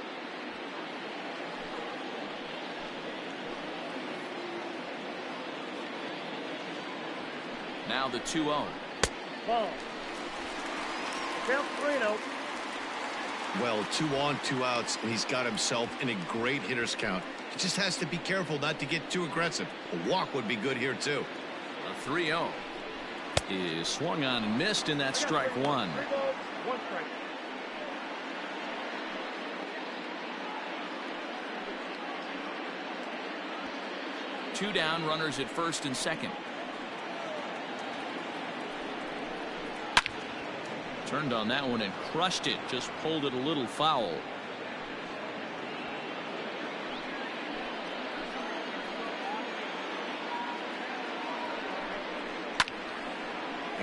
Now the 2-0. Ball. Count 3-0. Well, 2 on, 2 outs, and he's got himself in a great hitter's count. He just has to be careful not to get too aggressive. A walk would be good here, too. A 3-0 is swung on and missed, and that's strike 1. 3 balls, 1 strike. Two down, runners at first and second. Turned on that one and crushed it. Just pulled it a little foul.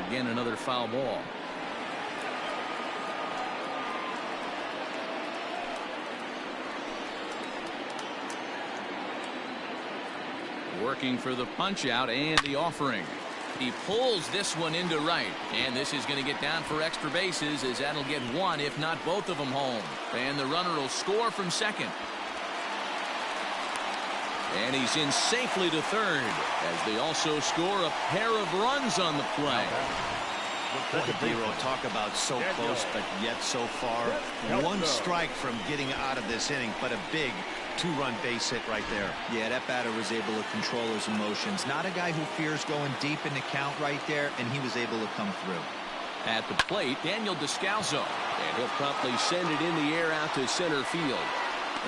Again, another foul ball. Working for the punch out and the offering. He pulls this one into right, and this is going to get down for extra bases, as that'll get one, if not both of them, home. And the runner will score from second. And he's in safely to third, as they also score a pair of runs on the play. Zero, talk about so close, but yet so far. 1 strike from getting out of this inning, but a big 2-run base hit right there. Yeah, that batter was able to control his emotions. Not a guy who fears going deep in the count right there, and he was able to come through. At the plate, Daniel Descalso, and he'll promptly send it in the air out to center field.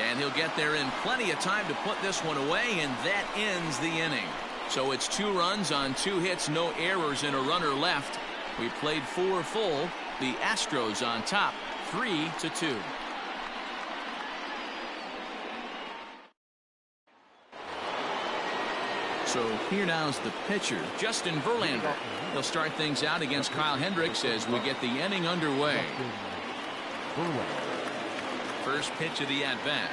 And he'll get there in plenty of time to put this one away, and that ends the inning. So it's 2 runs on 2 hits, no errors, and a runner left. We played 4 full. The Astros on top, 3-2. So here now is the pitcher, Justin Verlander. He'll start things out against Kyle Hendricks as we get the inning underway. First pitch of the at-bat.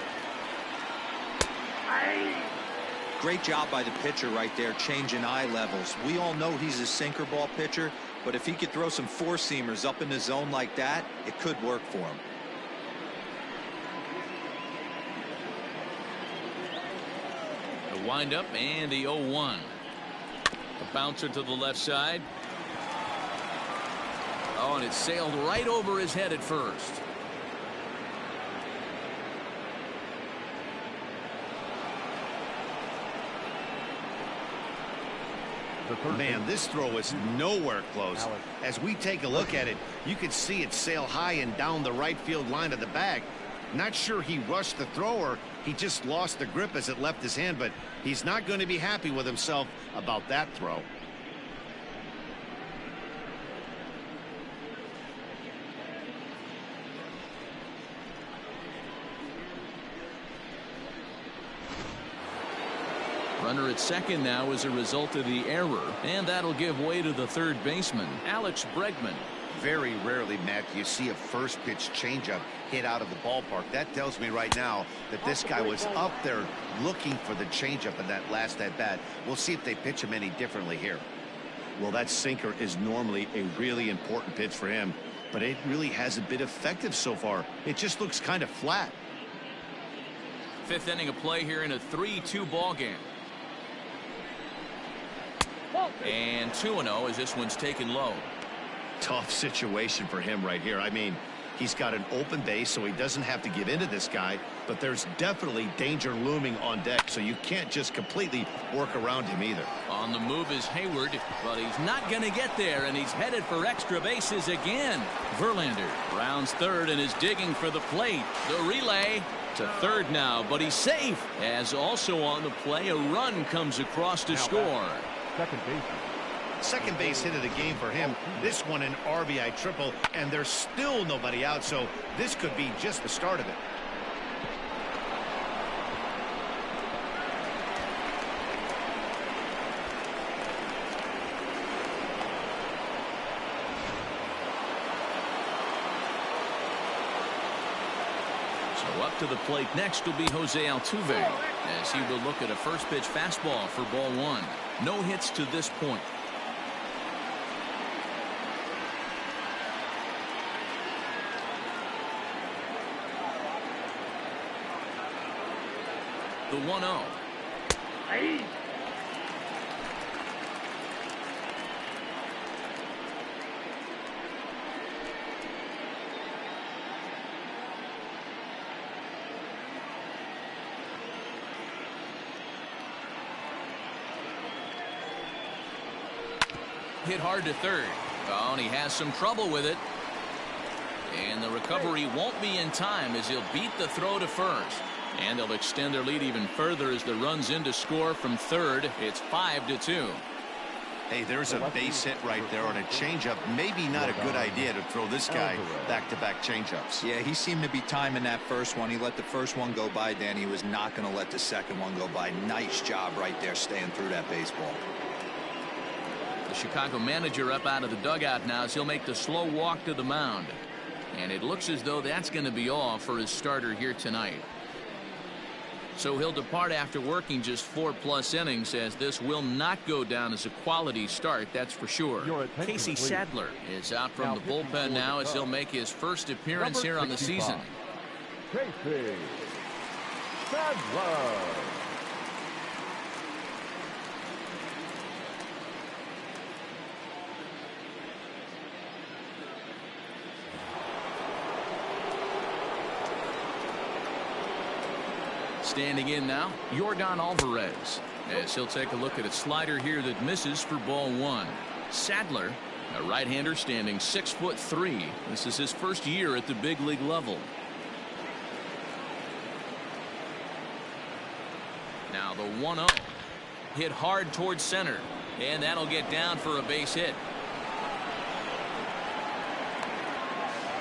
Great job by the pitcher right there, changing eye levels. We all know he's a sinker ball pitcher, but if he could throw some 4-seamers up in the zone like that, it could work for him. The windup and the 0-1. A bouncer to the left side. Oh, and it sailed right over his head at first. Man, this throw is nowhere close. As we take a look at it, you can see it sail high and down the right field line of the bag. Not sure he rushed the thrower. He just lost the grip as it left his hand, but he's not going to be happy with himself about that throw. Runner at second now as a result of the error, and that'll give way to the third baseman, Alex Bregman. Very rarely, Matt, you see a first pitch changeup hit out of the ballpark. That tells me right now that this guy was up there looking for the changeup in that last at bat. We'll see if they pitch him any differently here. Well, that sinker is normally a really important pitch for him, but it really hasn't been effective so far. It just looks kind of flat. 5th inning of play here in a 3-2 ball game. And 2-0 as this one's taken low. Tough situation for him right here. I mean, He's got an open base, so he doesn't have to get into this guy, but there's definitely danger looming on deck, so you can't just completely work around him either. On the move is Hayward, but he's not going to get there, and he's headed for extra bases again. Verlander rounds third and is digging for the plate. The relay to third now, but he's safe. As also on the play, a run comes across to score. Second base. Second base hit of the game for him. This one an RBI triple, and there's still nobody out, so this could be just the start of it. So up to the plate next will be Jose Altuve, as he will look at a first pitch fastball for ball one. No hits to this point. The 1-0. Hit hard to third. Oh, and he has some trouble with it. And the recovery won't be in time as he'll beat the throw to first. And they'll extend their lead even further as the run's in to score from third. It's 5-2. Hey, there's a base hit right there on a changeup. Maybe not a good idea to throw this guy back-to-back changeups. Yeah, he seemed to be timing that first one. He let the first one go by, Dan. He was not going to let the second one go by. Nice job right there staying through that baseball. The Chicago manager up out of the dugout now as he'll make the slow walk to the mound. And it looks as though that's going to be all for his starter here tonight. So he'll depart after working just 4+ innings, as this will not go down as a quality start, that's for sure. Casey Sadler is out from the bullpen now as he'll make his first appearance here on the season. Casey Sadler. Standing in now, Yordan Alvarez, as he'll take a look at a slider here that misses for ball one. Sadler, a right-hander, standing 6'3". This is his first year at the big league level. Now the 1-0, hit hard towards center, and that'll get down for a base hit.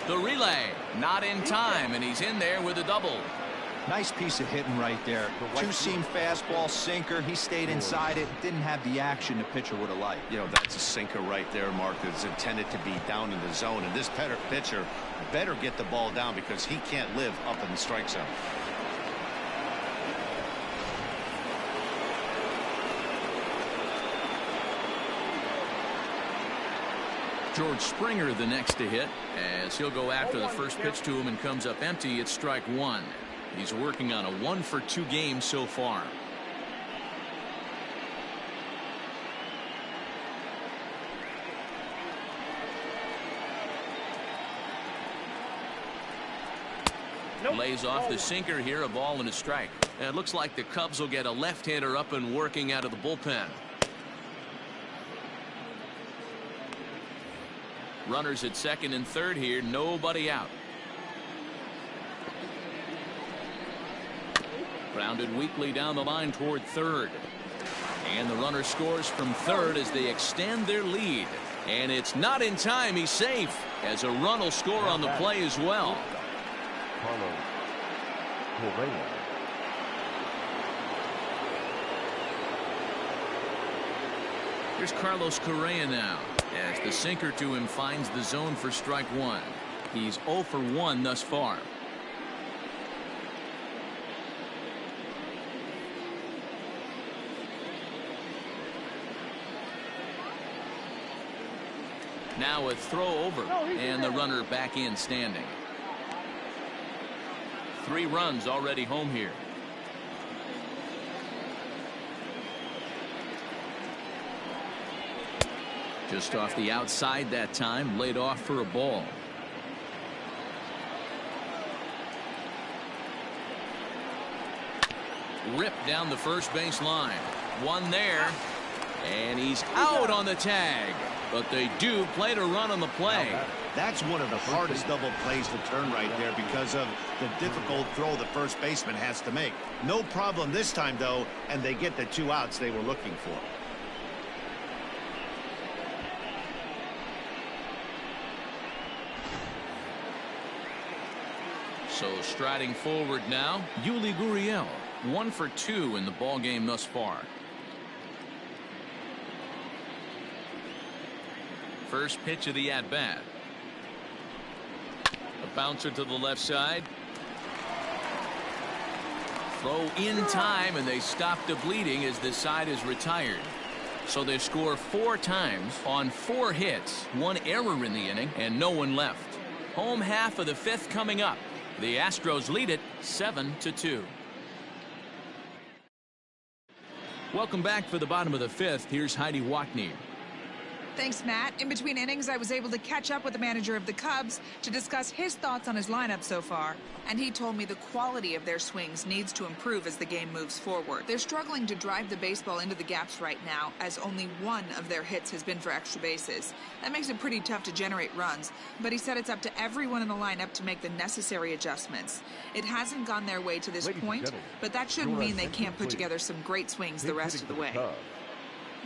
The relay, not in time, and he's in there with a double. Nice piece of hitting right there. Two-seam fastball, sinker. He stayed inside it. Didn't have the action the pitcher would have liked. You know, that's a sinker right there, Mark, that's intended to be down in the zone. And this pitcher better get the ball down because he can't live up in the strike zone. George Springer the next to hit, as he'll go after the first pitch to him and comes up empty. It's strike one. He's working on a 1-for-2 game so far. Lays off the sinker here, a ball and a strike. And it looks like the Cubs will get a left-hander up and working out of the bullpen. Runners at second and third here, nobody out. Grounded weakly down the line toward third. And the runner scores from third as they extend their lead. And it's not in time. He's safe, as a run will score on the play as well. Here's Carlos Correa now, as the sinker to him finds the zone for strike one. He's 0 for 1 thus far. Now a throw over, and the runner back in standing. 3 runs already home here. Just off the outside that time, laid off for a ball. ripped down the first base line. One there, and he's out on the tag. But they do play to run on the play. That's one of the hardest double plays to turn right there because of the difficult throw the first baseman has to make. No problem this time, though, and they get the 2 outs they were looking for. So striding forward now, Yuli Gurriel, 1 for 2 in the ball game thus far. First pitch of the at-bat. A bouncer to the left side. Throw in time, and they stop the bleeding as the side is retired. So they score 4 times on 4 hits, 1 error in the inning, and no one left. Home half of the 5th coming up. The Astros lead it 7-2. Welcome back for the bottom of the 5th. Here's Heidi Watney. Thanks, Matt. In between innings, I was able to catch up with the manager of the Cubs to discuss his thoughts on his lineup so far. And he told me the quality of their swings needs to improve as the game moves forward. They're struggling to drive the baseball into the gaps right now, as only 1 of their hits has been for extra bases. That makes it pretty tough to generate runs, but he said it's up to everyone in the lineup to make the necessary adjustments. It hasn't gone their way to this point, but that shouldn't mean they can't put together some great swings the rest of the way.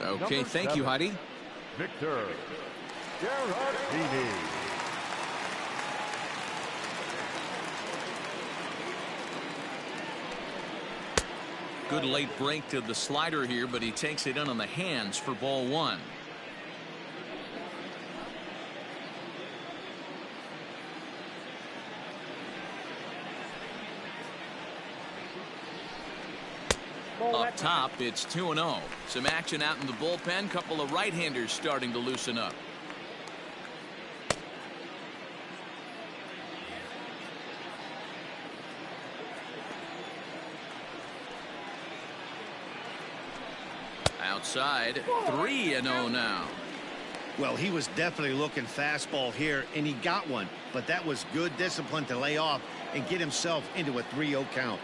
Okay, thank you, Heidi. Victor Gerardini. Good late break to the slider here, but he takes it in on the hands for ball 1. Up top, it's 2-0. Some action out in the bullpen. Couple of right-handers starting to loosen up. Outside, 3-0 now. Well, he was definitely looking fastball here, and he got one. But that was good discipline to lay off and get himself into a 3-0 count.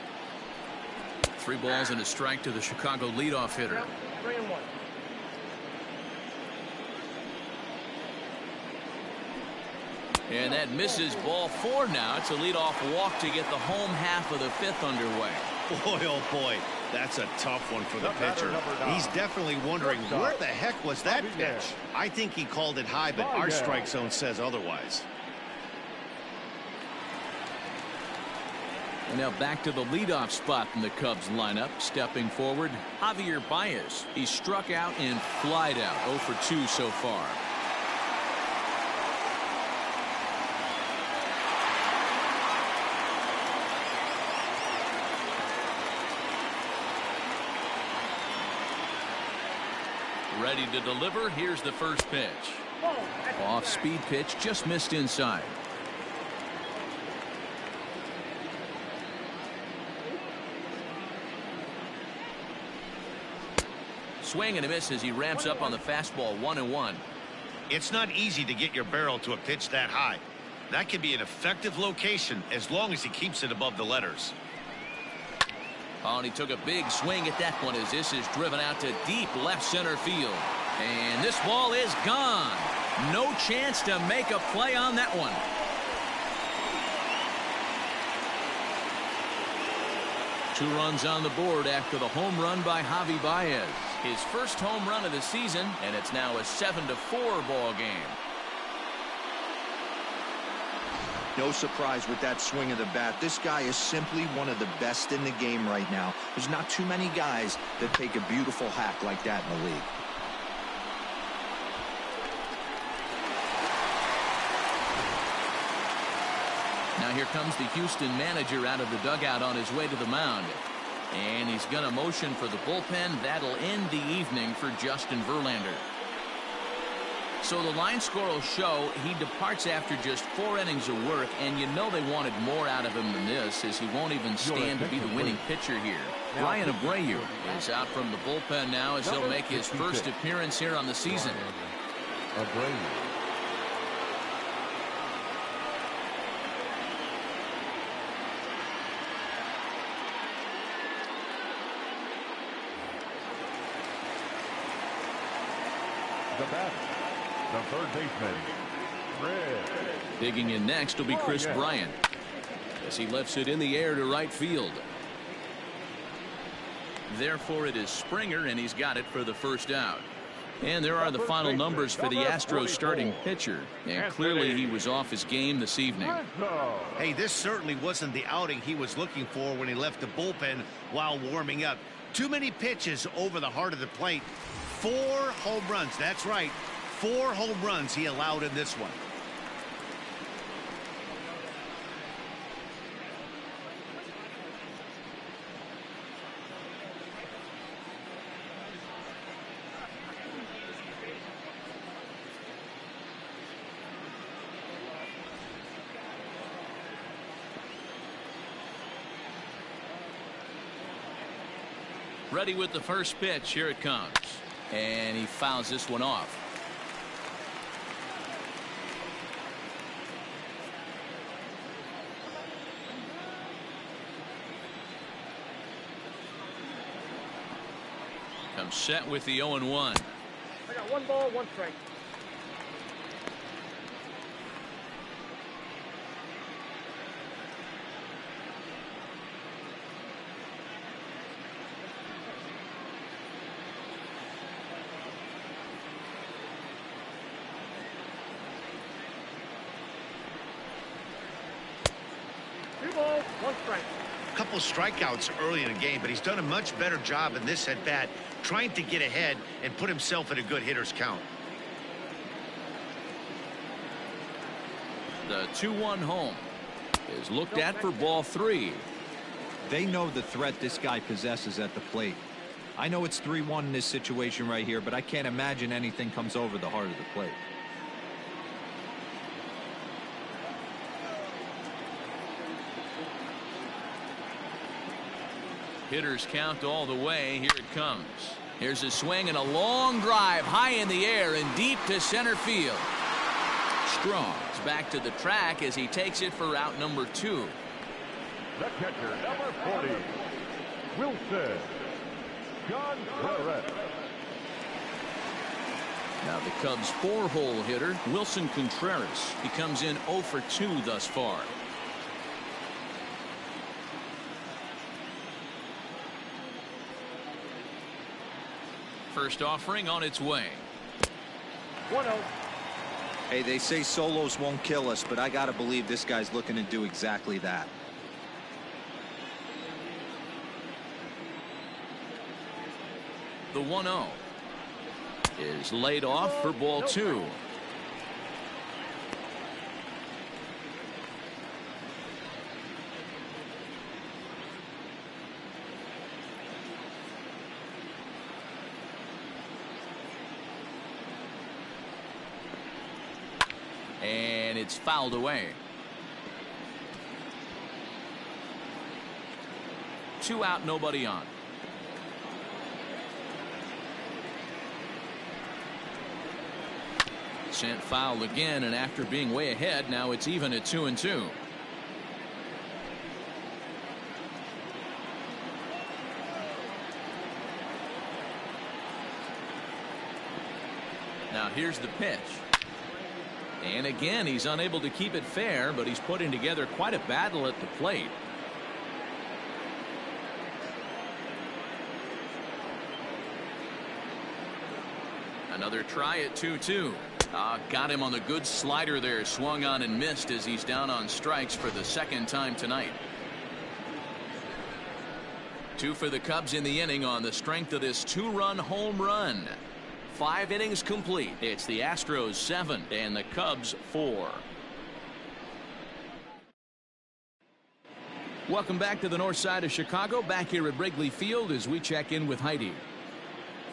3 balls and a strike to the Chicago leadoff hitter. 3-1. And that misses ball 4 now. It's a leadoff walk to get the home half of the 5th underway. Boy, oh boy, that's a tough one for the pitcher. He's definitely wondering where the heck was that pitch. I think he called it high, but our strike zone says otherwise. And now back to the leadoff spot in the Cubs lineup. Stepping forward, Javier Baez. He struck out and flied out. 0 for 2 so far. Ready to deliver. Here's the first pitch. Off speed pitch, just missed inside. Swing and a miss as he ramps up on the fastball. 1-1. It's not easy to get your barrel to a pitch that high. That can be an effective location as long as he keeps it above the letters. Oh, and he took a big swing at that one as this is driven out to deep left center field. And this ball is gone. No chance to make a play on that one. Two runs on the board after the home run by Javi Baez. His first home run of the season, and it's now a 7-4 ball game. No surprise with that swing of the bat. This guy is simply one of the best in the game right now. There's not too many guys that take a beautiful hack like that in the league. Now here comes the Houston manager out of the dugout on his way to the mound. And he's going to motion for the bullpen. That'll end the evening for Justin Verlander. So the line score will show he departs after just 4 innings of work, and you know they wanted more out of him than this, as he won't even stand to be the winning pitcher here. Ryan Abreu is out from the bullpen now as he'll make his first appearance here on the season. Abreu. the bat, the third baseman, Red. Digging in next will be Chris Bryant as he lifts it in the air to right field. Therefore, it is Springer, and he's got it for the first out. And there are the final numbers for the Astros starting pitcher. And clearly he was off his game this evening. Hey, this certainly wasn't the outing he was looking for when he left the bullpen while warming up. Too many pitches over the heart of the plate. 4 home runs. That's right. 4 home runs he allowed in this one. Ready with the first pitch. Here it comes. And he fouls this one off. Comes set with the 0-1. I got 1 ball, 1 strike. Couple strikeouts early in the game, but he's done a much better job in this at bat, trying to get ahead and put himself in a good hitter's count. The 2-1 home is looked at for ball 3. They know the threat this guy possesses at the plate. I know it's 3-1 in this situation right here, but I can't imagine anything comes over the heart of the plate. Hitters count all the way. Here it comes. Here's a swing and a long drive high in the air and deep to center field. Strong is back to the track as he takes it for out number 2. The catcher, number 40, Wilson Contreras. Now the Cubs' 4-hole hitter, Wilson Contreras. He comes in 0 for 2 thus far. First offering on its way. 1-0. Hey, they say solos won't kill us, but I gotta believe this guy's looking to do exactly that. The 1-0 is laid off for ball 2. And it's fouled away. 2 out, nobody on. Sent foul again, and after being way ahead, now it's even at 2-2. Now here's the pitch. And again, he's unable to keep it fair, but he's putting together quite a battle at the plate. Another try at 2-2. Got him on the good slider there. Swung on and missed as he's down on strikes for the 2nd time tonight. 2 for the Cubs in the inning on the strength of this 2-run home run. 5 innings complete. It's the Astros 7 and the Cubs 4. Welcome back to the north side of Chicago. Back here at Wrigley Field as we check in with Heidi.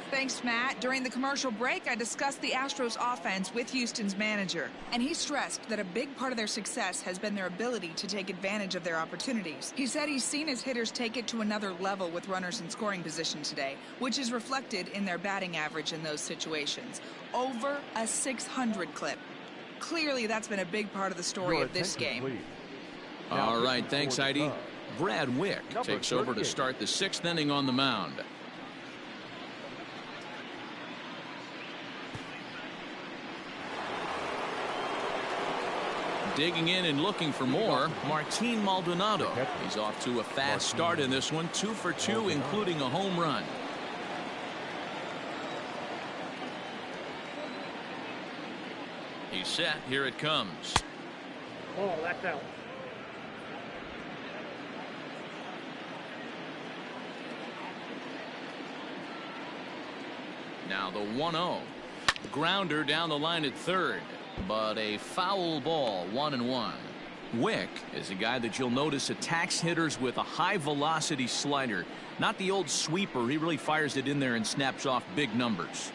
Thanks, Matt. During the commercial break, I discussed the Astros offense with Houston's manager, and he stressed that a big part of their success has been their ability to take advantage of their opportunities. He said he's seen his hitters take it to another level with runners in scoring position today, which is reflected in their batting average in those situations. Over a 600 clip. Clearly, that's been a big part of the story of this game. All right, thanks, Heidi. Brad Wick takes over to start the 6th inning on the mound. Digging in and looking for more, Martin Maldonado. He's off to a fast start in this one, 2 for 2, including a home run. He's set. Here it comes. Oh, that's out. Now the 1-0. Grounder down the line at third, but a foul ball, 1-1. Wick is a guy that you'll notice attacks hitters with a high velocity slider. Not the old sweeper. He really fires it in there and snaps off big numbers.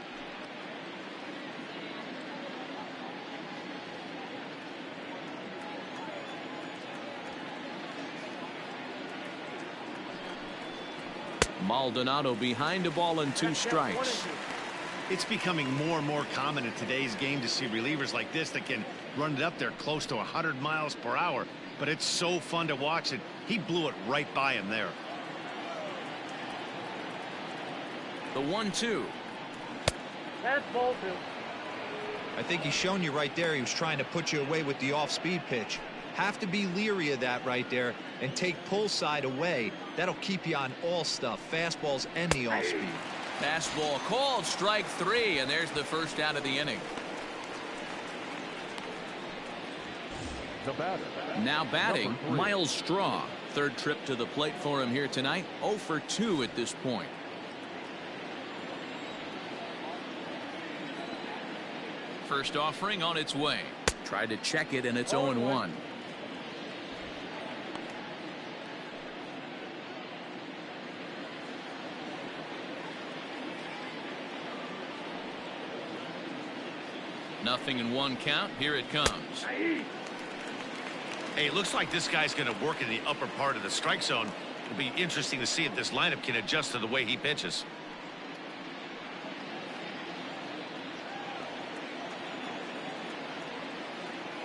Maldonado behind a ball and 2 strikes. It's becoming more and more common in today's game to see relievers like this that can run it up there close to 100 miles per hour. But it's so fun to watch it. He blew it right by him there. The 1-2. That's ball 2. I think he's shown you right there. He was trying to put you away with the off-speed pitch. Have to be leery of that right there and take pull side away. That'll keep you on all stuff, fastballs and the off-speed. Fastball called, strike 3, and there's the first out of the inning. The batter. Now batting, Miles Straw. Third trip to the plate for him here tonight. 0 for 2 at this point. First offering on its way. Tried to check it, and it's 0-1. Nothing in 1 count. Here it comes. Hey, it looks like this guy's going to work in the upper part of the strike zone. It'll be interesting to see if this lineup can adjust to the way he pitches.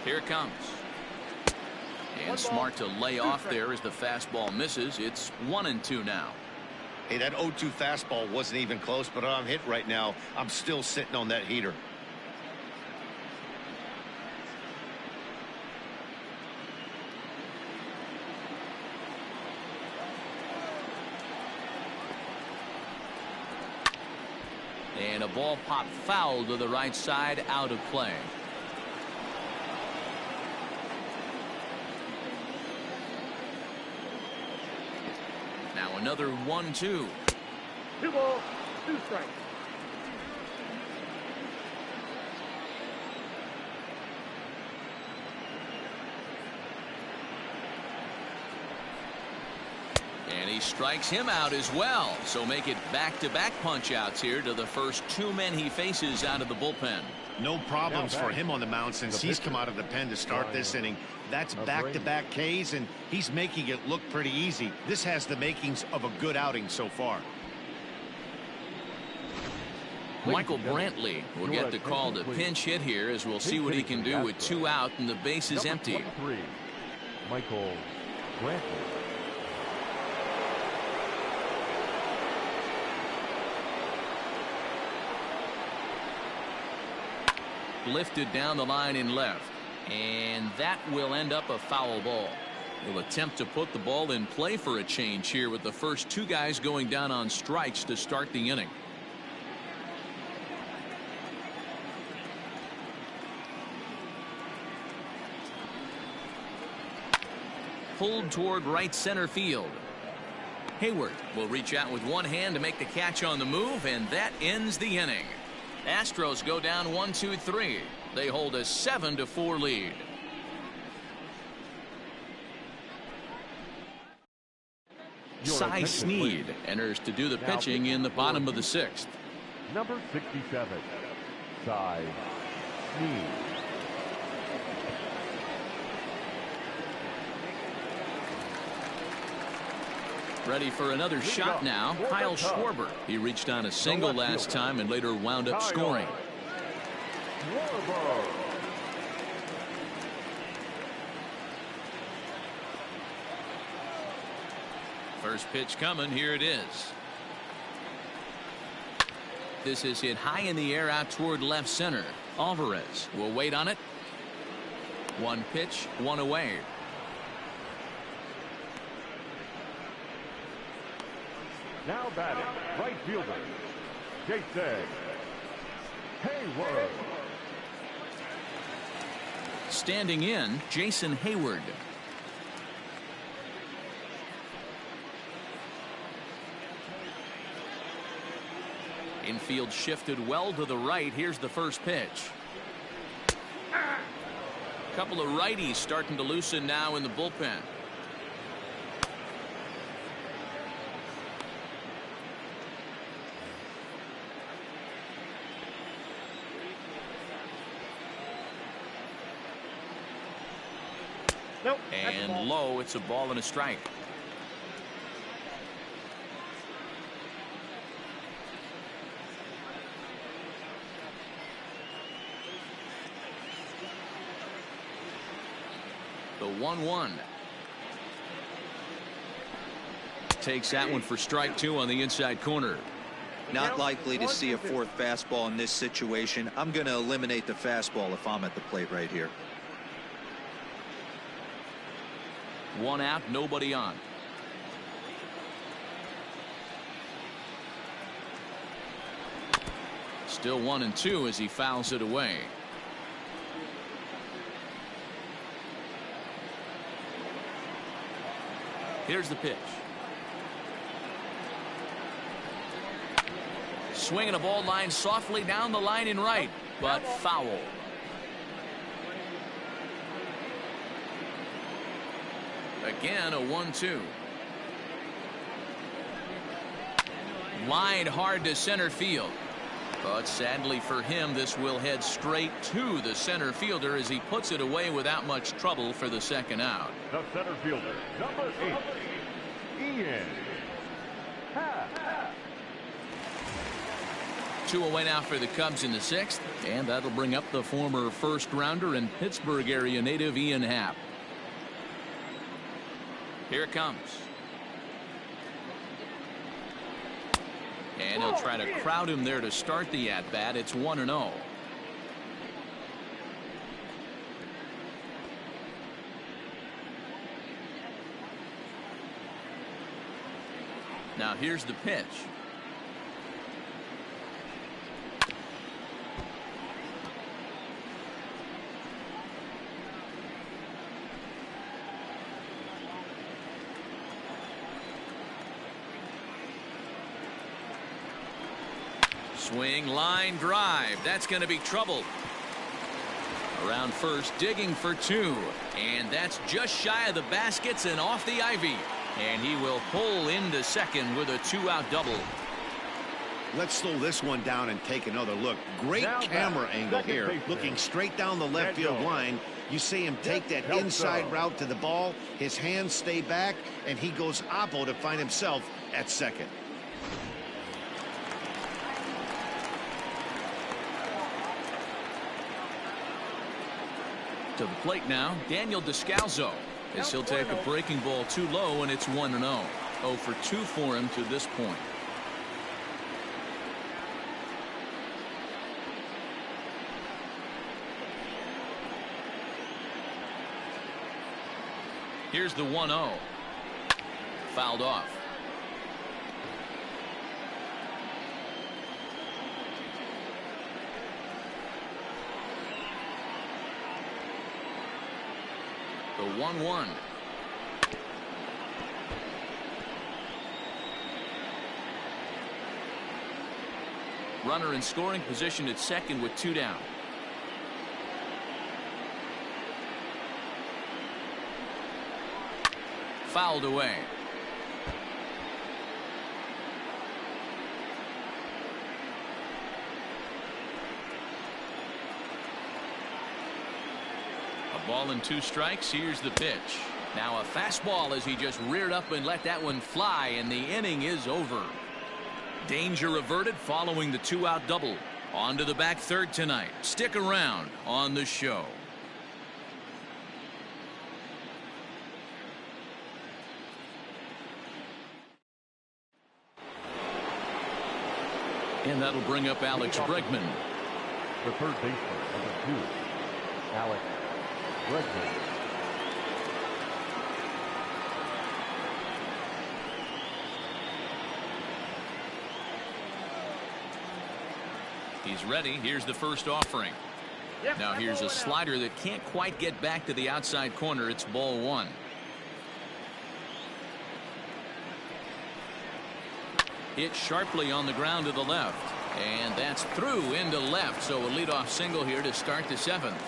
Here it comes. And smart to lay off there as the fastball misses. It's 1-2 now. Hey, that 0-2 fastball wasn't even close, but I'm hit right now. I'm still sitting on that heater. And a ball popped foul to the right side, out of play. Now another 1-2. 2 balls, 2 strikes. And he strikes him out as well. So make it back-to-back punch-outs here to the first 2 men he faces out of the bullpen. No problems for him on the mound since he's come out of the pen to start this inning. That's back-to-back Ks, and he's making it look pretty easy. This has the makings of a good outing so far. Michael Brantley will get the call to pinch hit here, as we'll see what he can do with 2 out and the base is empty. Michael Brantley. Lifted down the line in left, and that will end up a foul ball. He'll attempt to put the ball in play for a change here with the first 2 guys going down on strikes to start the inning. Pulled toward right center field. Hayward will reach out with one hand to make the catch on the move, and that ends the inning. Astros go down 1-2-3. They hold a 7-4 lead. Cy Sneed enters to do the pitching in the bottom of the 6th. Number 67, Cy Sneed. Ready for another shot now. Kyle Schwarber. He reached on a single last time and later wound up scoring. First pitch coming. Here it is. This is hit high in the air out toward left center. Alvarez will wait on it. One pitch, one away. Now batting, right fielder, Jason Hayward. Standing in, Jason Hayward. Infield shifted well to the right. Here's the first pitch. A couple of righties starting to loosen now in the bullpen. Nope. That's a And ball. low, it's a ball and a strike. The 1-1. Takes that one for strike two on the inside corner. Not likely to see a fourth fastball in this situation. I'm going to eliminate the fastball if I'm at the plate right here. One out, nobody on. Still 1-2 as he fouls it away. Here's the pitch. Swinging a ball line softly down the line in right, but foul. Again, a 1-2. Line hard to center field. But sadly for him, this will head straight to the center fielder as he puts it away without much trouble for the second out. The center fielder, number 8, Ian Happ. 2 away now for the Cubs in the 6th, and that'll bring up the former first rounder and Pittsburgh area native Ian Happ. Here it comes. And he'll try to crowd him there to start the at-bat. It's 1-0. Now here's the pitch. Swing, line drive. That's going to be trouble. Around first, digging for 2. And that's just shy of the baskets and off the ivy. And he will pull into second with a 2-out double. Let's slow this one down and take another look. Great Now camera back, angle second here. baseman, Looking straight down the left field line. You see him take that inside route to the ball. His hands stay back, and he goes oppo to find himself at second. To the plate now, Daniel Descalzo, as he'll take a breaking ball too low, and it's 1-0. 0 for 2 for him to this point. Here's the 1-0. Fouled off. The 1-1. Runner in scoring position at second with 2 down. Fouled away. Ball and 2 strikes. Here's the pitch. Now a fastball as he just reared up and let that one fly, and the inning is over. Danger averted following the 2-out double. On to the back third tonight. Stick around on the show. And that'll bring up Alex Bregman. The third baseman, number 2, Alex Bregman. He's ready. Here's the first offering. Now here's a slider that can't quite get back to the outside corner. It's ball one. Hit sharply on the ground to the left. And that's through into left. So a leadoff single here to start the seventh.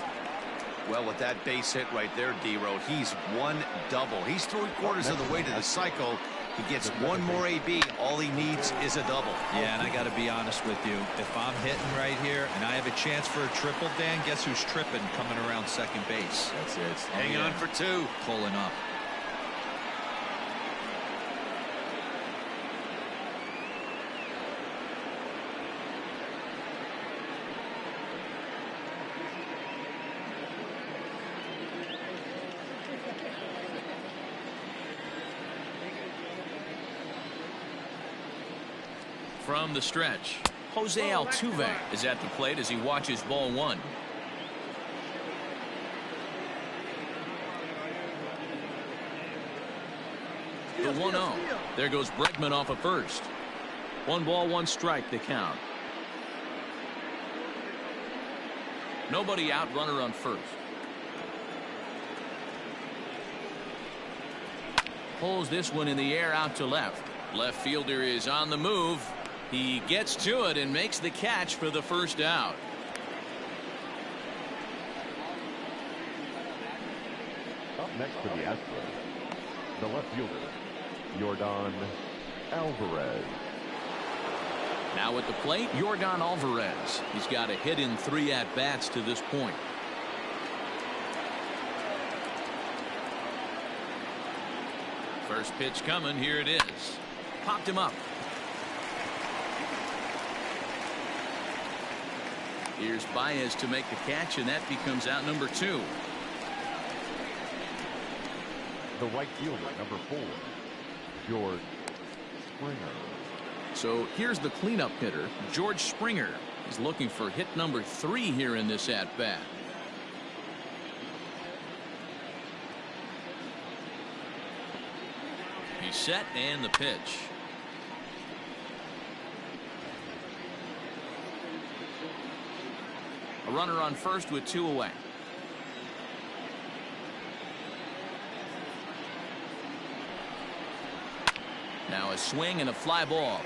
Well, with that base hit right there, D-Road, he's one double. He's 3/4 of the way to the cycle. He gets one more AB. All he needs is a double. Yeah, and I got to be honest with you. If I'm hitting right here and I have a chance for a triple, Dan, guess who's tripping coming around second base? That's it. Hang on for two. Pulling up. From the stretch, Jose Altuve is at the plate as he watches ball one. The 1-0. There goes Bregman off of first. 1-1 the count. Nobody out, runner on first. Pulls this one in the air out to left. Left fielder is on the move. He gets to it and makes the catch for the first out. Up next for the Astros, the left fielder, Yordan Alvarez. Now at the plate, Yordan Alvarez. He's got a hit in 3 at-bats to this point. First pitch coming. Here it is. Popped him up. Here's Baez to make the catch, and that becomes out number 2. The right fielder, number 4, George Springer. So here's the cleanup hitter, George Springer. He's looking for hit number 3 here in this at-bat. He's set, and the pitch. A runner on first with 2 away. Now a swing and a fly ball.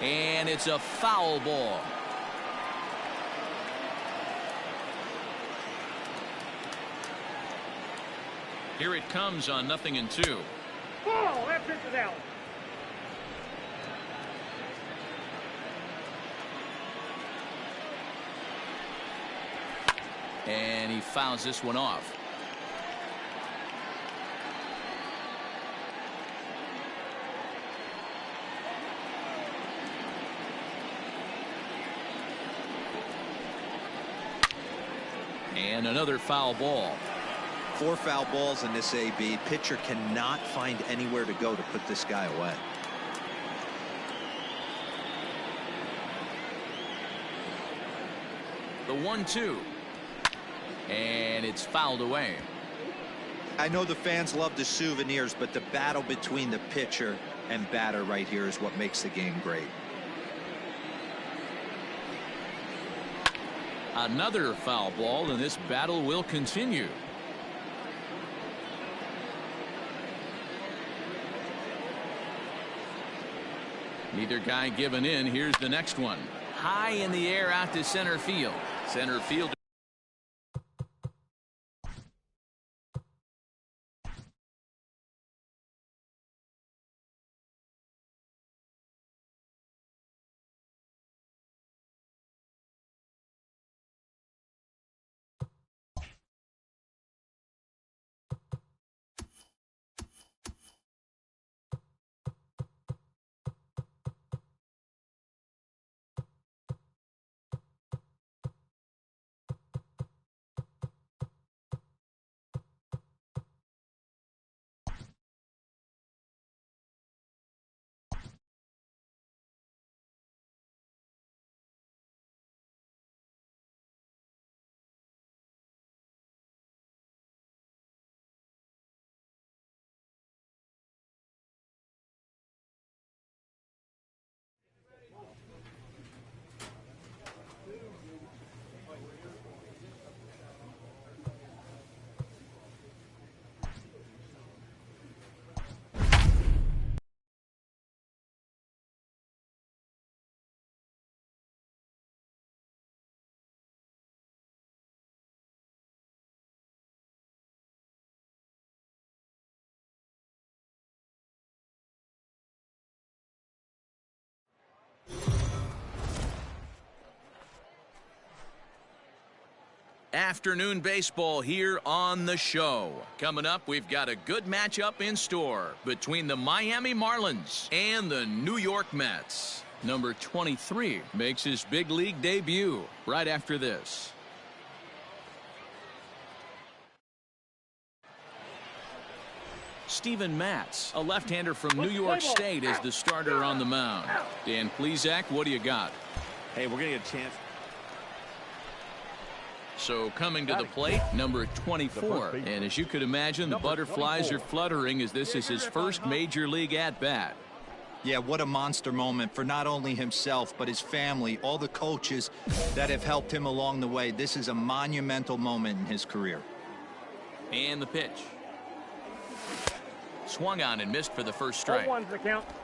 And it's a foul ball. Here it comes on 0-2. Ball, that pitch is out. And he fouls this one off. And another foul ball. 4 foul balls in this AB. Pitcher cannot find anywhere to go to put this guy away. The 1-2. And it's fouled away. I know the fans love the souvenirs, but the battle between the pitcher and batter right here is what makes the game great. Another foul ball, and this battle will continue. Neither guy giving in. Here's the next one. High in the air out to center field. Center field. Afternoon baseball here on the show. Coming up, we've got a good matchup in store between the Miami Marlins and the New York Mets. Number 23 makes his big league debut right after this. Steven Matz, a left-hander from New York State, is the starter on the mound. Dan Plesac, what do you got? Hey, we're going to get a chance. So coming to the plate, number 24. And as you could imagine, the butterflies are fluttering as this is his first major league at-bat. Yeah, what a monster moment for not only himself, but his family, all the coaches that have helped him along the way. This is a monumental moment in his career. And the pitch. Swung on and missed for the first strike.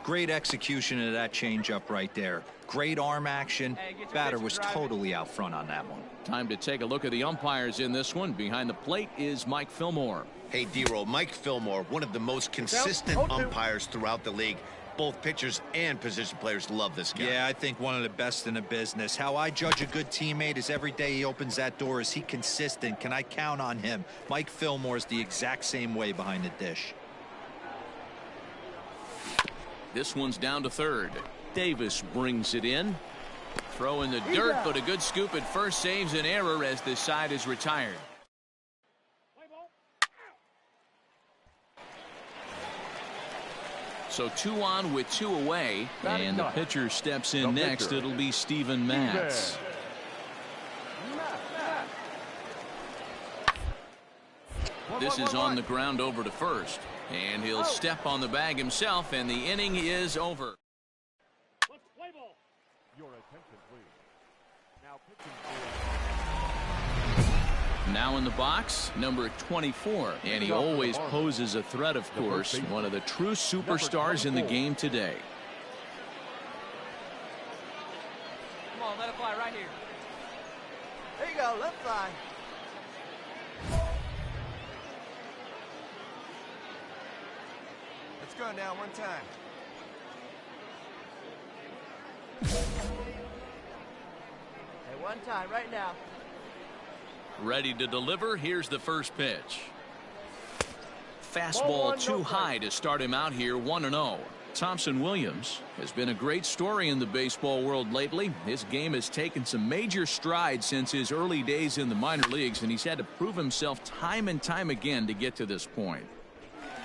Great execution of that changeup right there. Great arm action. Batter was totally out front on that one. Time to take a look at the umpires in this one. Behind the plate is Mike Fillmore. Hey, D-Roll, Mike Fillmore, one of the most consistent umpires throughout the league. Both pitchers and position players love this guy. Yeah, I think one of the best in the business. How I judge a good teammate is every day he opens that door. Is he consistent? Can I count on him? Mike Fillmore is the exact same way behind the dish. This one's down to third. Davis brings it in. Throw in the dirt, but a good scoop at first saves an error as this side is retired. So 2 on with 2 away, and the pitcher steps in next. It'll be Steven Matz. This is on the ground over to first, and he'll step on the bag himself, and the inning is over. Your attention, please. Now pitching. Now in the box, number 24, and he always poses a threat, of course, one of the true superstars in the game today. Come on, let it fly right here. There you go, let it fly. Let's go now one time. Hey, one time right now. Ready to deliver. Here's the first pitch. Fastball too high to start him out here, 1-0. Thompson Williams has been a great story in the baseball world lately. His game has taken some major strides since his early days in the minor leagues, and he's had to prove himself time and time again to get to this point.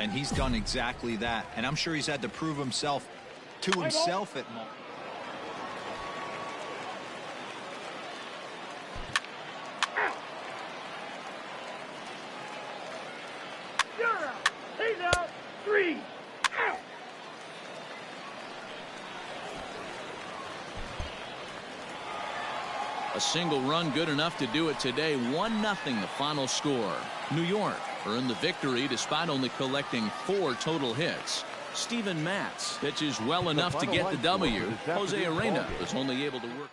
And he's done exactly that. And I'm sure he's had to prove himself to himself at moments. He's out. 3 out. A single run good enough to do it today. 1-0 the final score. New York earned the victory despite only collecting 4 total hits. Steven Matz pitches well enough to get the W. Jose Arena was only able to work.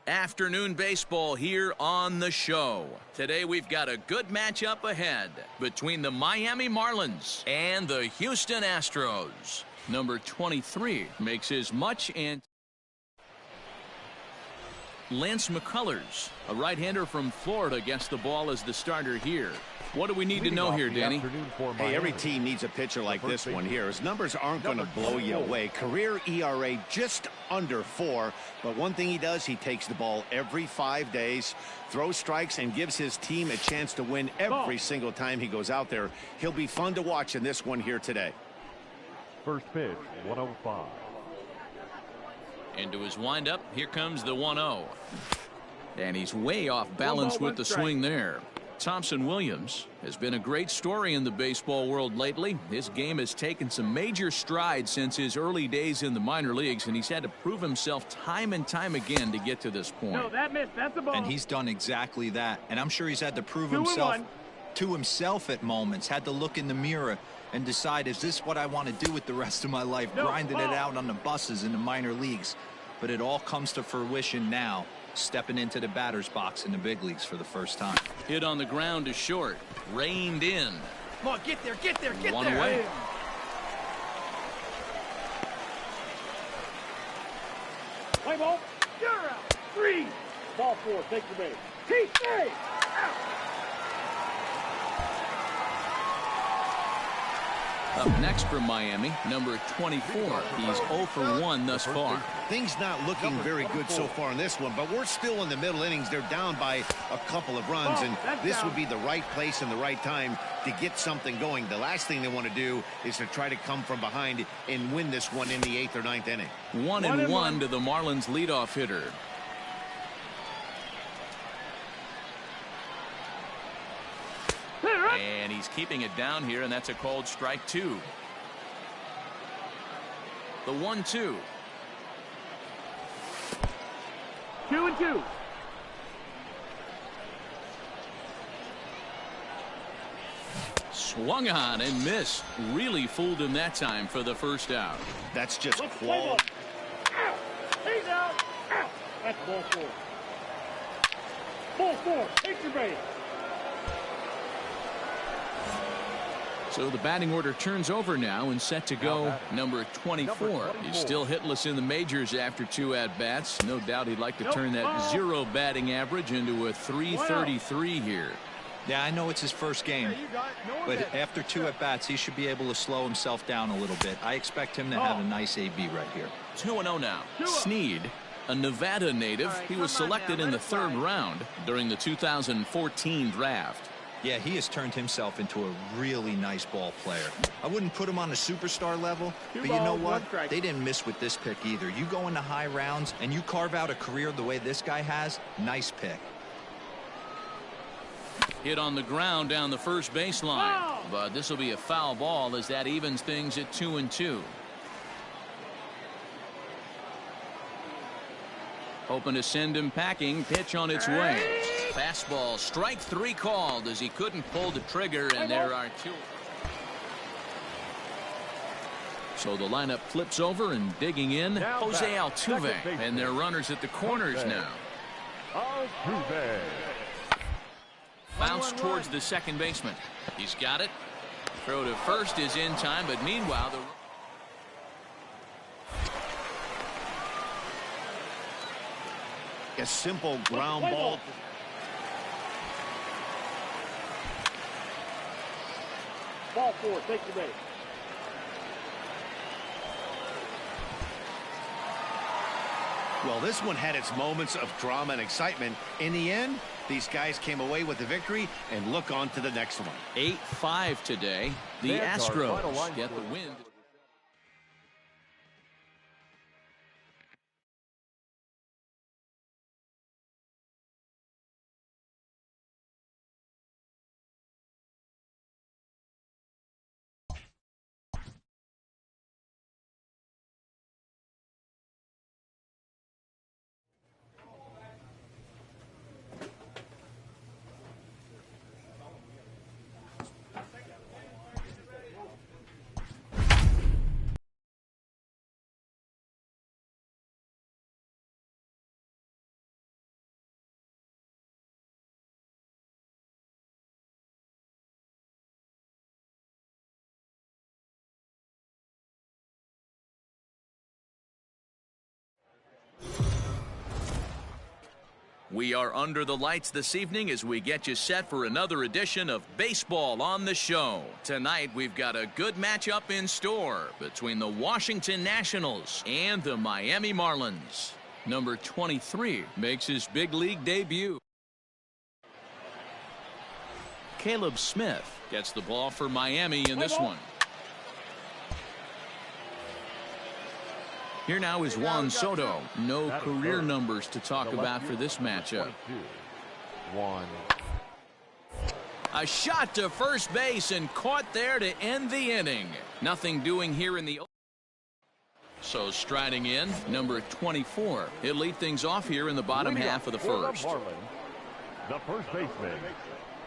Afternoon baseball here on the show. Today we've got a good matchup ahead between the Miami Marlins and the Houston Astros. Number 23 makes his much and Lance McCullers, a right-hander from Florida, gets the ball as the starter here. What do we need to know here, Danny? Hey, every team needs a pitcher like this one here. His numbers aren't going to blow you away. Career ERA just under 4. But one thing he does, he takes the ball every 5 days, throws strikes, and gives his team a chance to win every single time he goes out there. He'll be fun to watch in this one here today. First pitch, 105. Into his windup, here comes the 1-0. And he's way off balance with the swing there. Thompson Williams has been a great story in the baseball world lately. His game has taken some major strides since his early days in the minor leagues, and he's had to prove himself time and time again to get to this point. No, that missed. That's the ball. And he's done exactly that. And I'm sure he's had to prove himself to himself at moments, had to look in the mirror and decide, is this what I want to do with the rest of my life? Grinding it out on the buses in the minor leagues. But it all comes to fruition now, stepping into the batter's box in the big leagues for the first time. Hit on the ground to short. Reined in. Come on, get there, get there, get One there. away. Play ball. You're out. 3. Ball 4. Take the base. He's safe. Out. Up next from Miami, number 24. He's 0 for 1 thus far. Things not looking very good so far in this one, but we're still in the middle innings. They're down by a couple of runs, and this would be the right place and the right time to get something going. The last thing they want to do is to try to come from behind and win this one in the 8th or 9th inning. 1-1 to the Marlins leadoff hitter. And he's keeping it down here, and that's a called strike 2. The 1-2. 2-2. Swung on and missed. Really fooled him that time for the first out. That's just quality. Out. He's out. Out. That's ball 4. Ball 4. Take your base. So the batting order turns over now and set to go number 24. He's still hitless in the majors after 2 at-bats. No doubt he'd like to turn that 0 batting average into a .333 here. Yeah, I know it's his first game, but after 2 at-bats, he should be able to slow himself down a little bit. I expect him to have a nice AB right here. 2-0 now. Snead, a Nevada native. He was selected in the 3rd round during the 2014 draft. Yeah, he has turned himself into a really nice ball player. I wouldn't put him on a superstar level, but you know what? They didn't miss with this pick either. You go into high rounds and you carve out a career the way this guy has, nice pick. Hit on the ground down the first baseline, but this will be a foul ball as that evens things at 2-2. Hoping to send him packing. Pitch on its way. Fastball, strike 3 called as he couldn't pull the trigger, and there are 2. So the lineup flips over and digging in Jose Altuve, and their runners at the corners now. Altuve. Bounce towards the second baseman. He's got it. Throw to first is in time, but meanwhile A simple ground ball. Ball 4. Take the base. Well, this one had its moments of drama and excitement. In the end, these guys came away with the victory and look on to the next one. 8-5 today. The Astros get the win. We are under the lights this evening as we get you set for another edition of Baseball on the Show. Tonight, we've got a good matchup in store between the Washington Nationals and the Miami Marlins. Number 23 makes his big league debut. Caleb Smith gets the ball for Miami in this one. Here now is Juan Soto. No career numbers to talk about for this matchup. A shot to first base and caught there to end the inning. Nothing doing here in the... So striding in, number 24. He'll lead things off here in the bottom half of the first. The first baseman,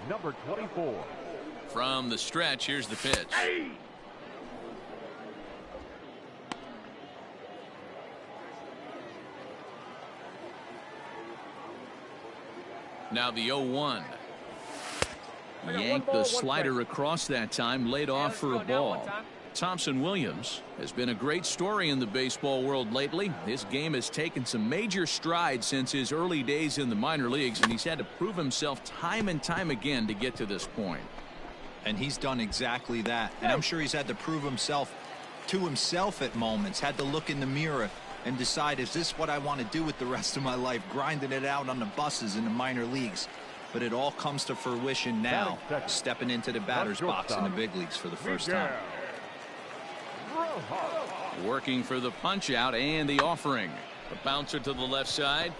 number 24. From the stretch, here's the pitch. Now the 0-1. Yanked the slider across that time, laid off for a ball. Thompson Williams has been a great story in the baseball world lately. His game has taken some major strides since his early days in the minor leagues, and he's had to prove himself time and time again to get to this point. And he's done exactly that. And I'm sure he's had to prove himself to himself at moments, had to look in the mirror and decide, is this what I want to do with the rest of my life, grinding it out on the buses in the minor leagues. But it all comes to fruition now, stepping into the batter's box in the big leagues for the first time. Working for the punch out and the offering. The bouncer to the left side.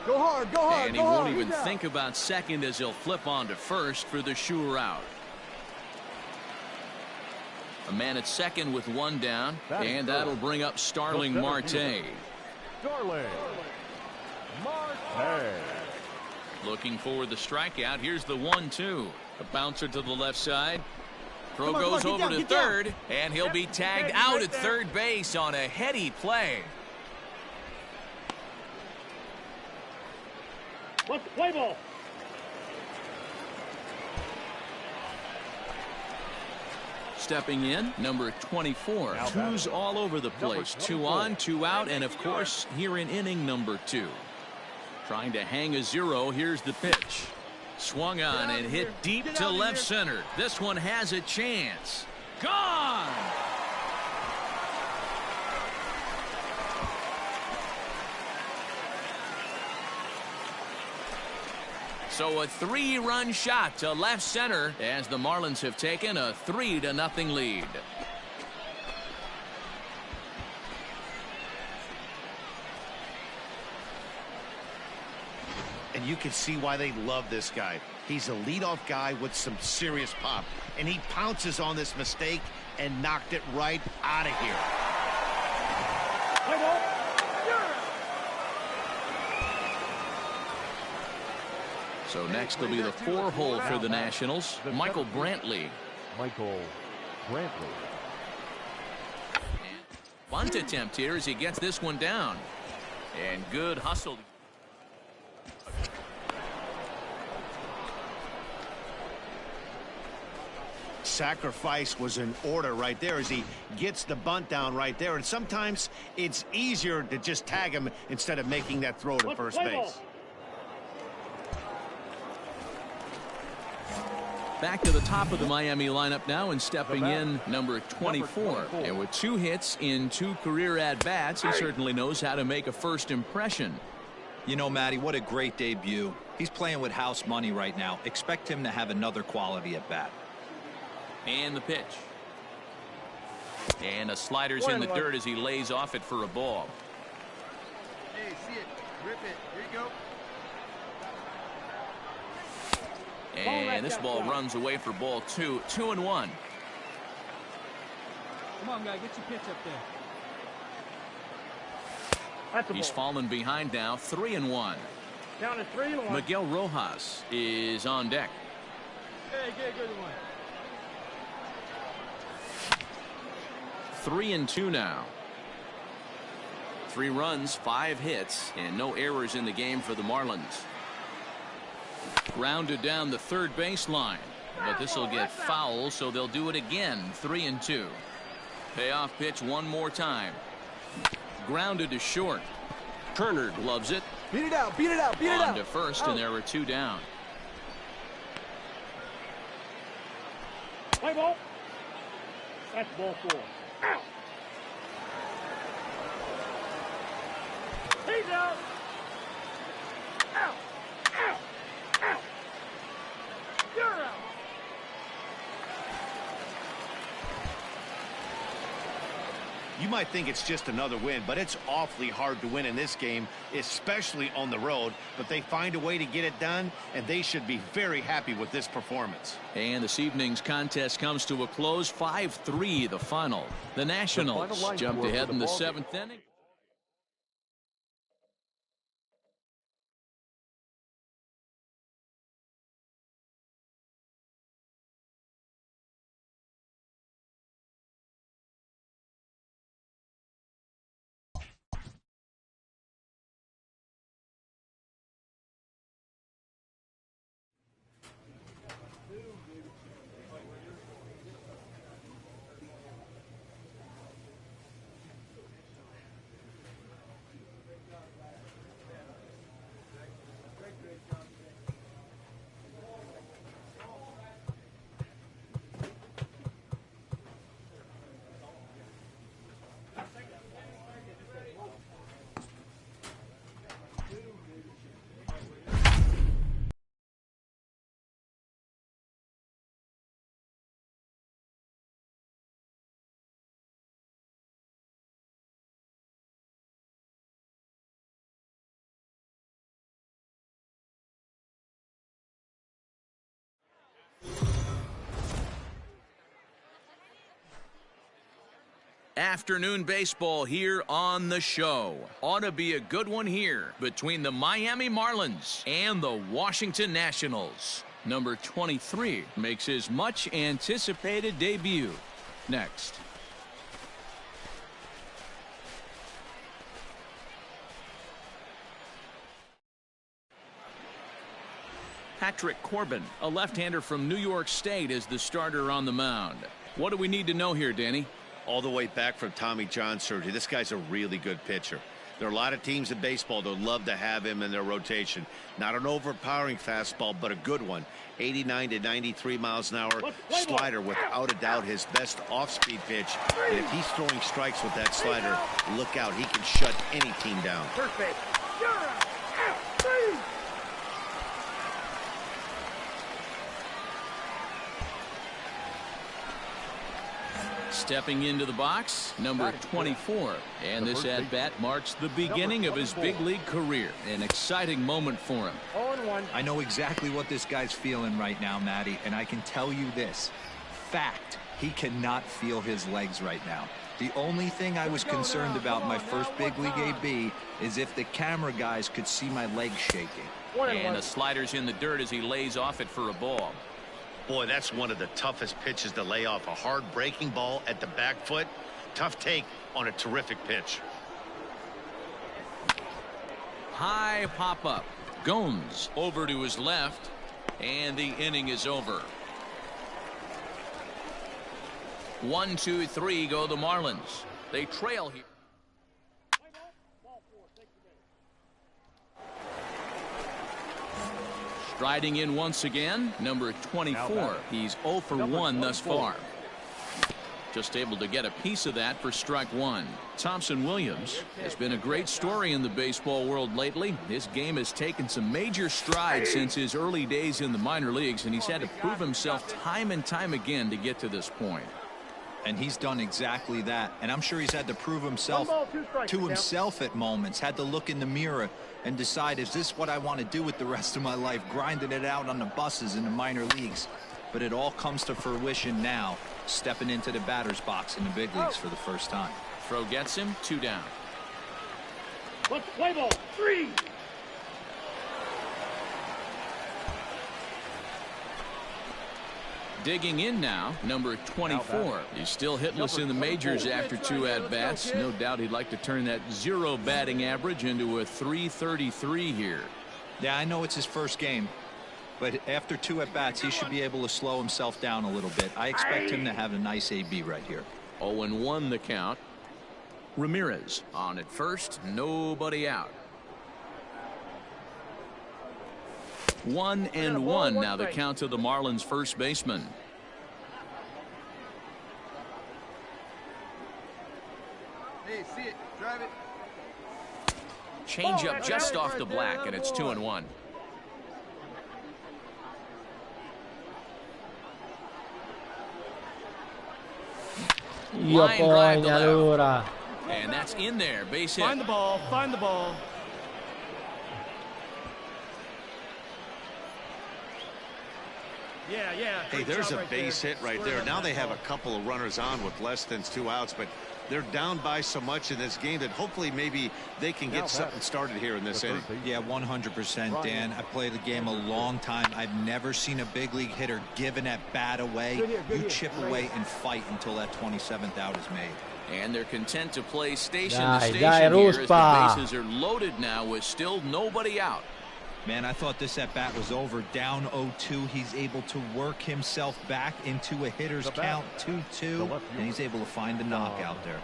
Go hard, go hard, and he won't even think about second as he'll flip on to first for the sure out. A man at second with one down, and that'll bring up Starling Marte. Starling Marte. Looking for the strikeout. Here's the 1-2. A bouncer to the left side. Throw goes over to third, and he'll be tagged out at third base on a heady play. What's the play ball? Stepping in, number 24. Twos all over the place. 2 on, 2 out, and of course, here in inning number 2. Trying to hang a 0. Here's the pitch. Swung on and hit deep to left center. This one has a chance. Gone! So a 3-run shot to left center as the Marlins have taken a 3-0 lead. And you can see why they love this guy. He's a leadoff guy with some serious pop, and he pounces on this mistake and knocked it right out of here. So next will be the 4-hole for the Nationals, Michael Brantley. Bunt attempt here as he gets this one down. And good hustle. Sacrifice was in order right there as he gets the bunt down right there. And sometimes it's easier to just tag him instead of making that throw to first base. Back to the top of the Miami lineup now, and stepping in, number 24. And with 2 hits in 2 career at-bats, he certainly knows how to make a first impression. You know, Matty, what a great debut. He's playing with house money right now. Expect him to have another quality at-bat. And the pitch. And a slider's in the dirt as he lays off it for a ball. Hey, see it. Rip it. Here you go. And this ball runs away for ball 2. 2-1. Come on, guy, get your pitch up there. He's fallen behind now. 3-1. Down to 3-1. Miguel Rojas is on deck. Hey, get a good one. 3-2 now. 3 runs, 5 hits, and no errors in the game for the Marlins. Grounded down the third baseline, but this will get foul, so they'll do it again. 3-2. Payoff pitch one more time. Grounded to short. Turner gloves it. Beat it out, beat it out, beat it out. On to first, and there were 2 down. Play ball. That's ball 4. Out. He's out. Out. Out. Out. You're out. You might think it's just another win, but it's awfully hard to win in this game, especially on the road. But they find a way to get it done, and they should be very happy with this performance. And this evening's contest comes to a close, 5-3 the final. The Nationals jumped ahead in the 7th inning. Afternoon baseball here on the show. Ought to be a good one here between the Miami Marlins and the Washington Nationals. Number 23 makes his much anticipated debut. Next. Patrick Corbin, a left-hander from New York State, is the starter on the mound. What do we need to know here, Danny? All the way back from Tommy John surgery, this guy's a really good pitcher. There are a lot of teams in baseball that would love to have him in their rotation. Not an overpowering fastball, but a good one. 89 to 93 miles an hour. Slider, without a doubt, his best off-speed pitch. And if he's throwing strikes with that slider, look out. He can shut any team down. Perfect. You're out. Out. 3. Stepping into the box, number 24. And this at-bat marks the beginning of his big league career. An exciting moment for him. 0-1. I know exactly what this guy's feeling right now, Matty, and I can tell you this. Fact, he cannot feel his legs right now. The only thing I was concerned about my first big league AB is if the camera guys could see my legs shaking. And the slider's in the dirt as he lays off it for a ball. Boy, that's one of the toughest pitches to lay off. A hard breaking ball at the back foot. Tough take on a terrific pitch. High pop-up. Gomes over to his left, and the inning is over. 1, 2, 3 go the Marlins. They trail here. Striding in once again, number 24. He's 0 for 1 thus far. Just able to get a piece of that for strike 1. Thompson Williams has been a great story in the baseball world lately. His game has taken some major strides since his early days in the minor leagues, and he's had to prove himself time and time again to get to this point. And he's done exactly that. And I'm sure he's had to prove himself to himself at moments. Had to look in the mirror and decide, is this what I want to do with the rest of my life? Grinding it out on the buses in the minor leagues. But it all comes to fruition now, stepping into the batter's box in the big leagues for the first time. Throw gets him, 2 down. Let's play ball. 3. Digging in now, number 24. He's still hitless in the majors after 2 at-bats. No doubt he'd like to turn that 0 batting average into a .333 here. Yeah, I know it's his first game, but after 2 at-bats, he should be able to slow himself down a little bit. I expect him to have a nice AB right here. 0-1 the count. Ramirez on at first, nobody out. 1-1 now, the count to the Marlins first baseman. Hey, see it. Drive it. Change up just off the black, and it's 2-1. Line drive to left. And that's in there. Base hit. Find the ball. Find the ball. Yeah. Hey, there's a base hit right there. Now they have a couple of runners on with less than 2 outs, but they're down by so much in this game that hopefully maybe they can get something started here in this inning. Yeah, 100%, Dan. I played the game a long time. I've never seen a big league hitter giving that bat away. You chip away and fight until that 27th out is made. And they're content to play station to station here as the bases are loaded now with still nobody out. Man, I thought this at bat was over. Down 0-2. He's able to work himself back into a hitter's count 2-2, and he's able to find the knockout there.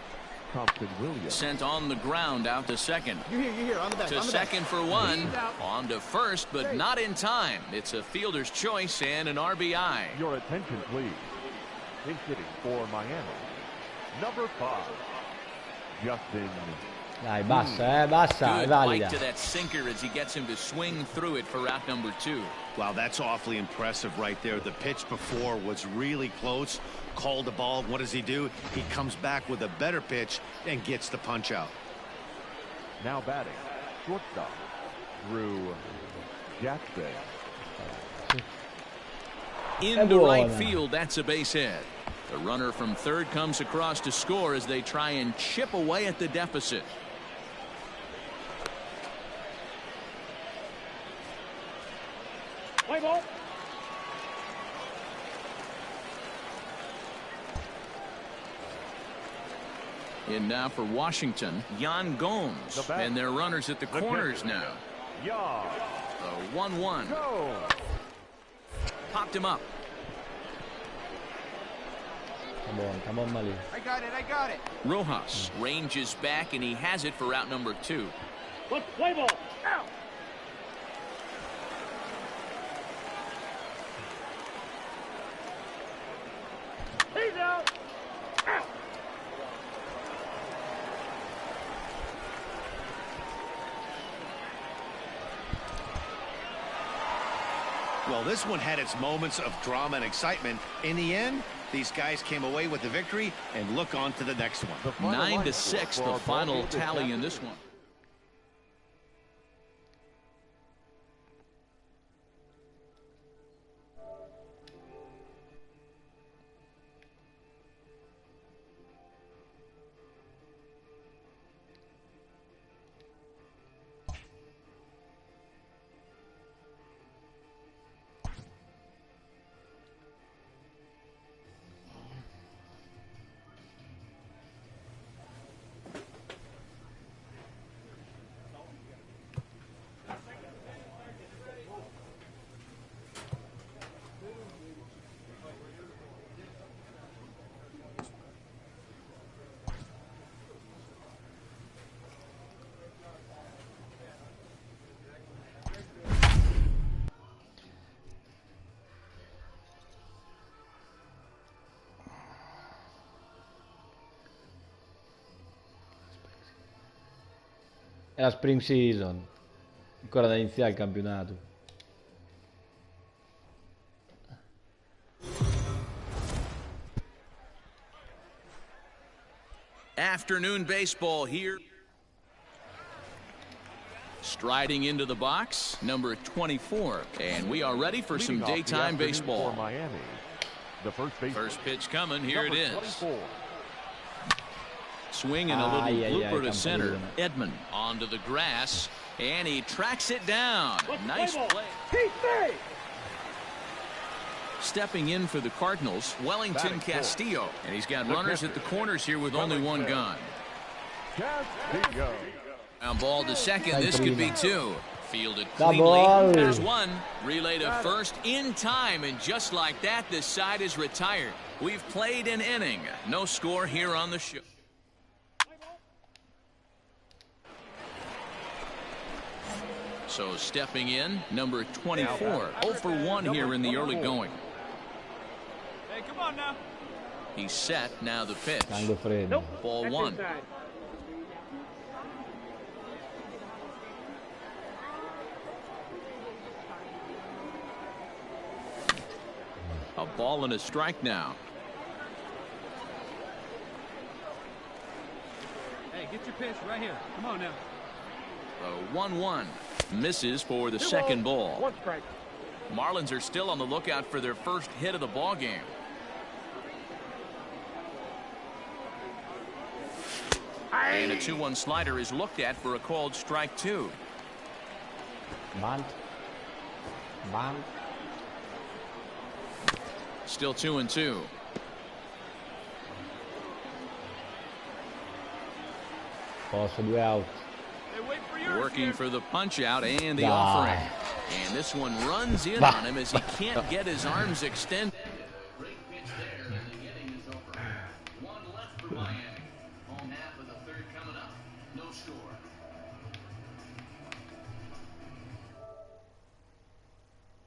Sent on the ground out to second. You're here, on the back. To second for one. On to first, but not in time. It's a fielder's choice and an RBI. Your attention, please. In hitting for Miami, number 5, Justin. Dai, basta, Good valida. bite to that sinker as he gets him to swing through it for out number 2. Wow, that's awfully impressive right there. The pitch before was really close. Called the ball. What does he do? He comes back with a better pitch and gets the punch out. Now batting, shortstop, Drew Jackson. Into right field, that's a base hit. The runner from third comes across to score as they try and chip away at the deficit. Play ball. In now for Washington, Yan Gomes, and their runners at the corners now. The 1-1. Popped him up. Come on, Mali. I got it. Rojas ranges back, and he has it for out number 2. Let's play ball. Out. He's out. Out. Well, this one had its moments of drama and excitement. In the end, these guys came away with the victory and look on to the next one. 9-6, the final tally in this one. È la spring season, ancora da iniziare il campionato. Afternoon baseball here. Striding into the box, number 24, and we are ready for some daytime baseball. For Miami, the first pitch coming. Here it is. 24. Swinging a little blooper to center. Edman onto the grass, and he tracks it down. Nice play. Stepping in for the Cardinals, Wellington Castillo, and he's got runners at the corners here with only one gun. Now ball to second. This could be 2. Fielded cleanly. There's 1. Relay to first in time, and just like that, this side is retired. We've played an inning. No score here on the show. So stepping in, number 24. 0 for 1 here in the early going. Hey, come on now. He's set. Now the pitch. Tango freddo. Ball 1. A ball and a strike now. Hey, get your pitch right here. Come on now. The 1-1 misses for the second ball. 1 strike. Marlins are still on the lookout for their first hit of the ball game. And a 2-1 slider is looked at for a called strike 2. Bunt. Bunt. Still 2-2. Posso 2 out. Hey, wait for yours. Working for the punch out and the Die. offering. And this one runs in on him as he can't get his arms extended. Great pitch there, and the inning is over. 1 left for Miami. Home half of the third coming up. No score.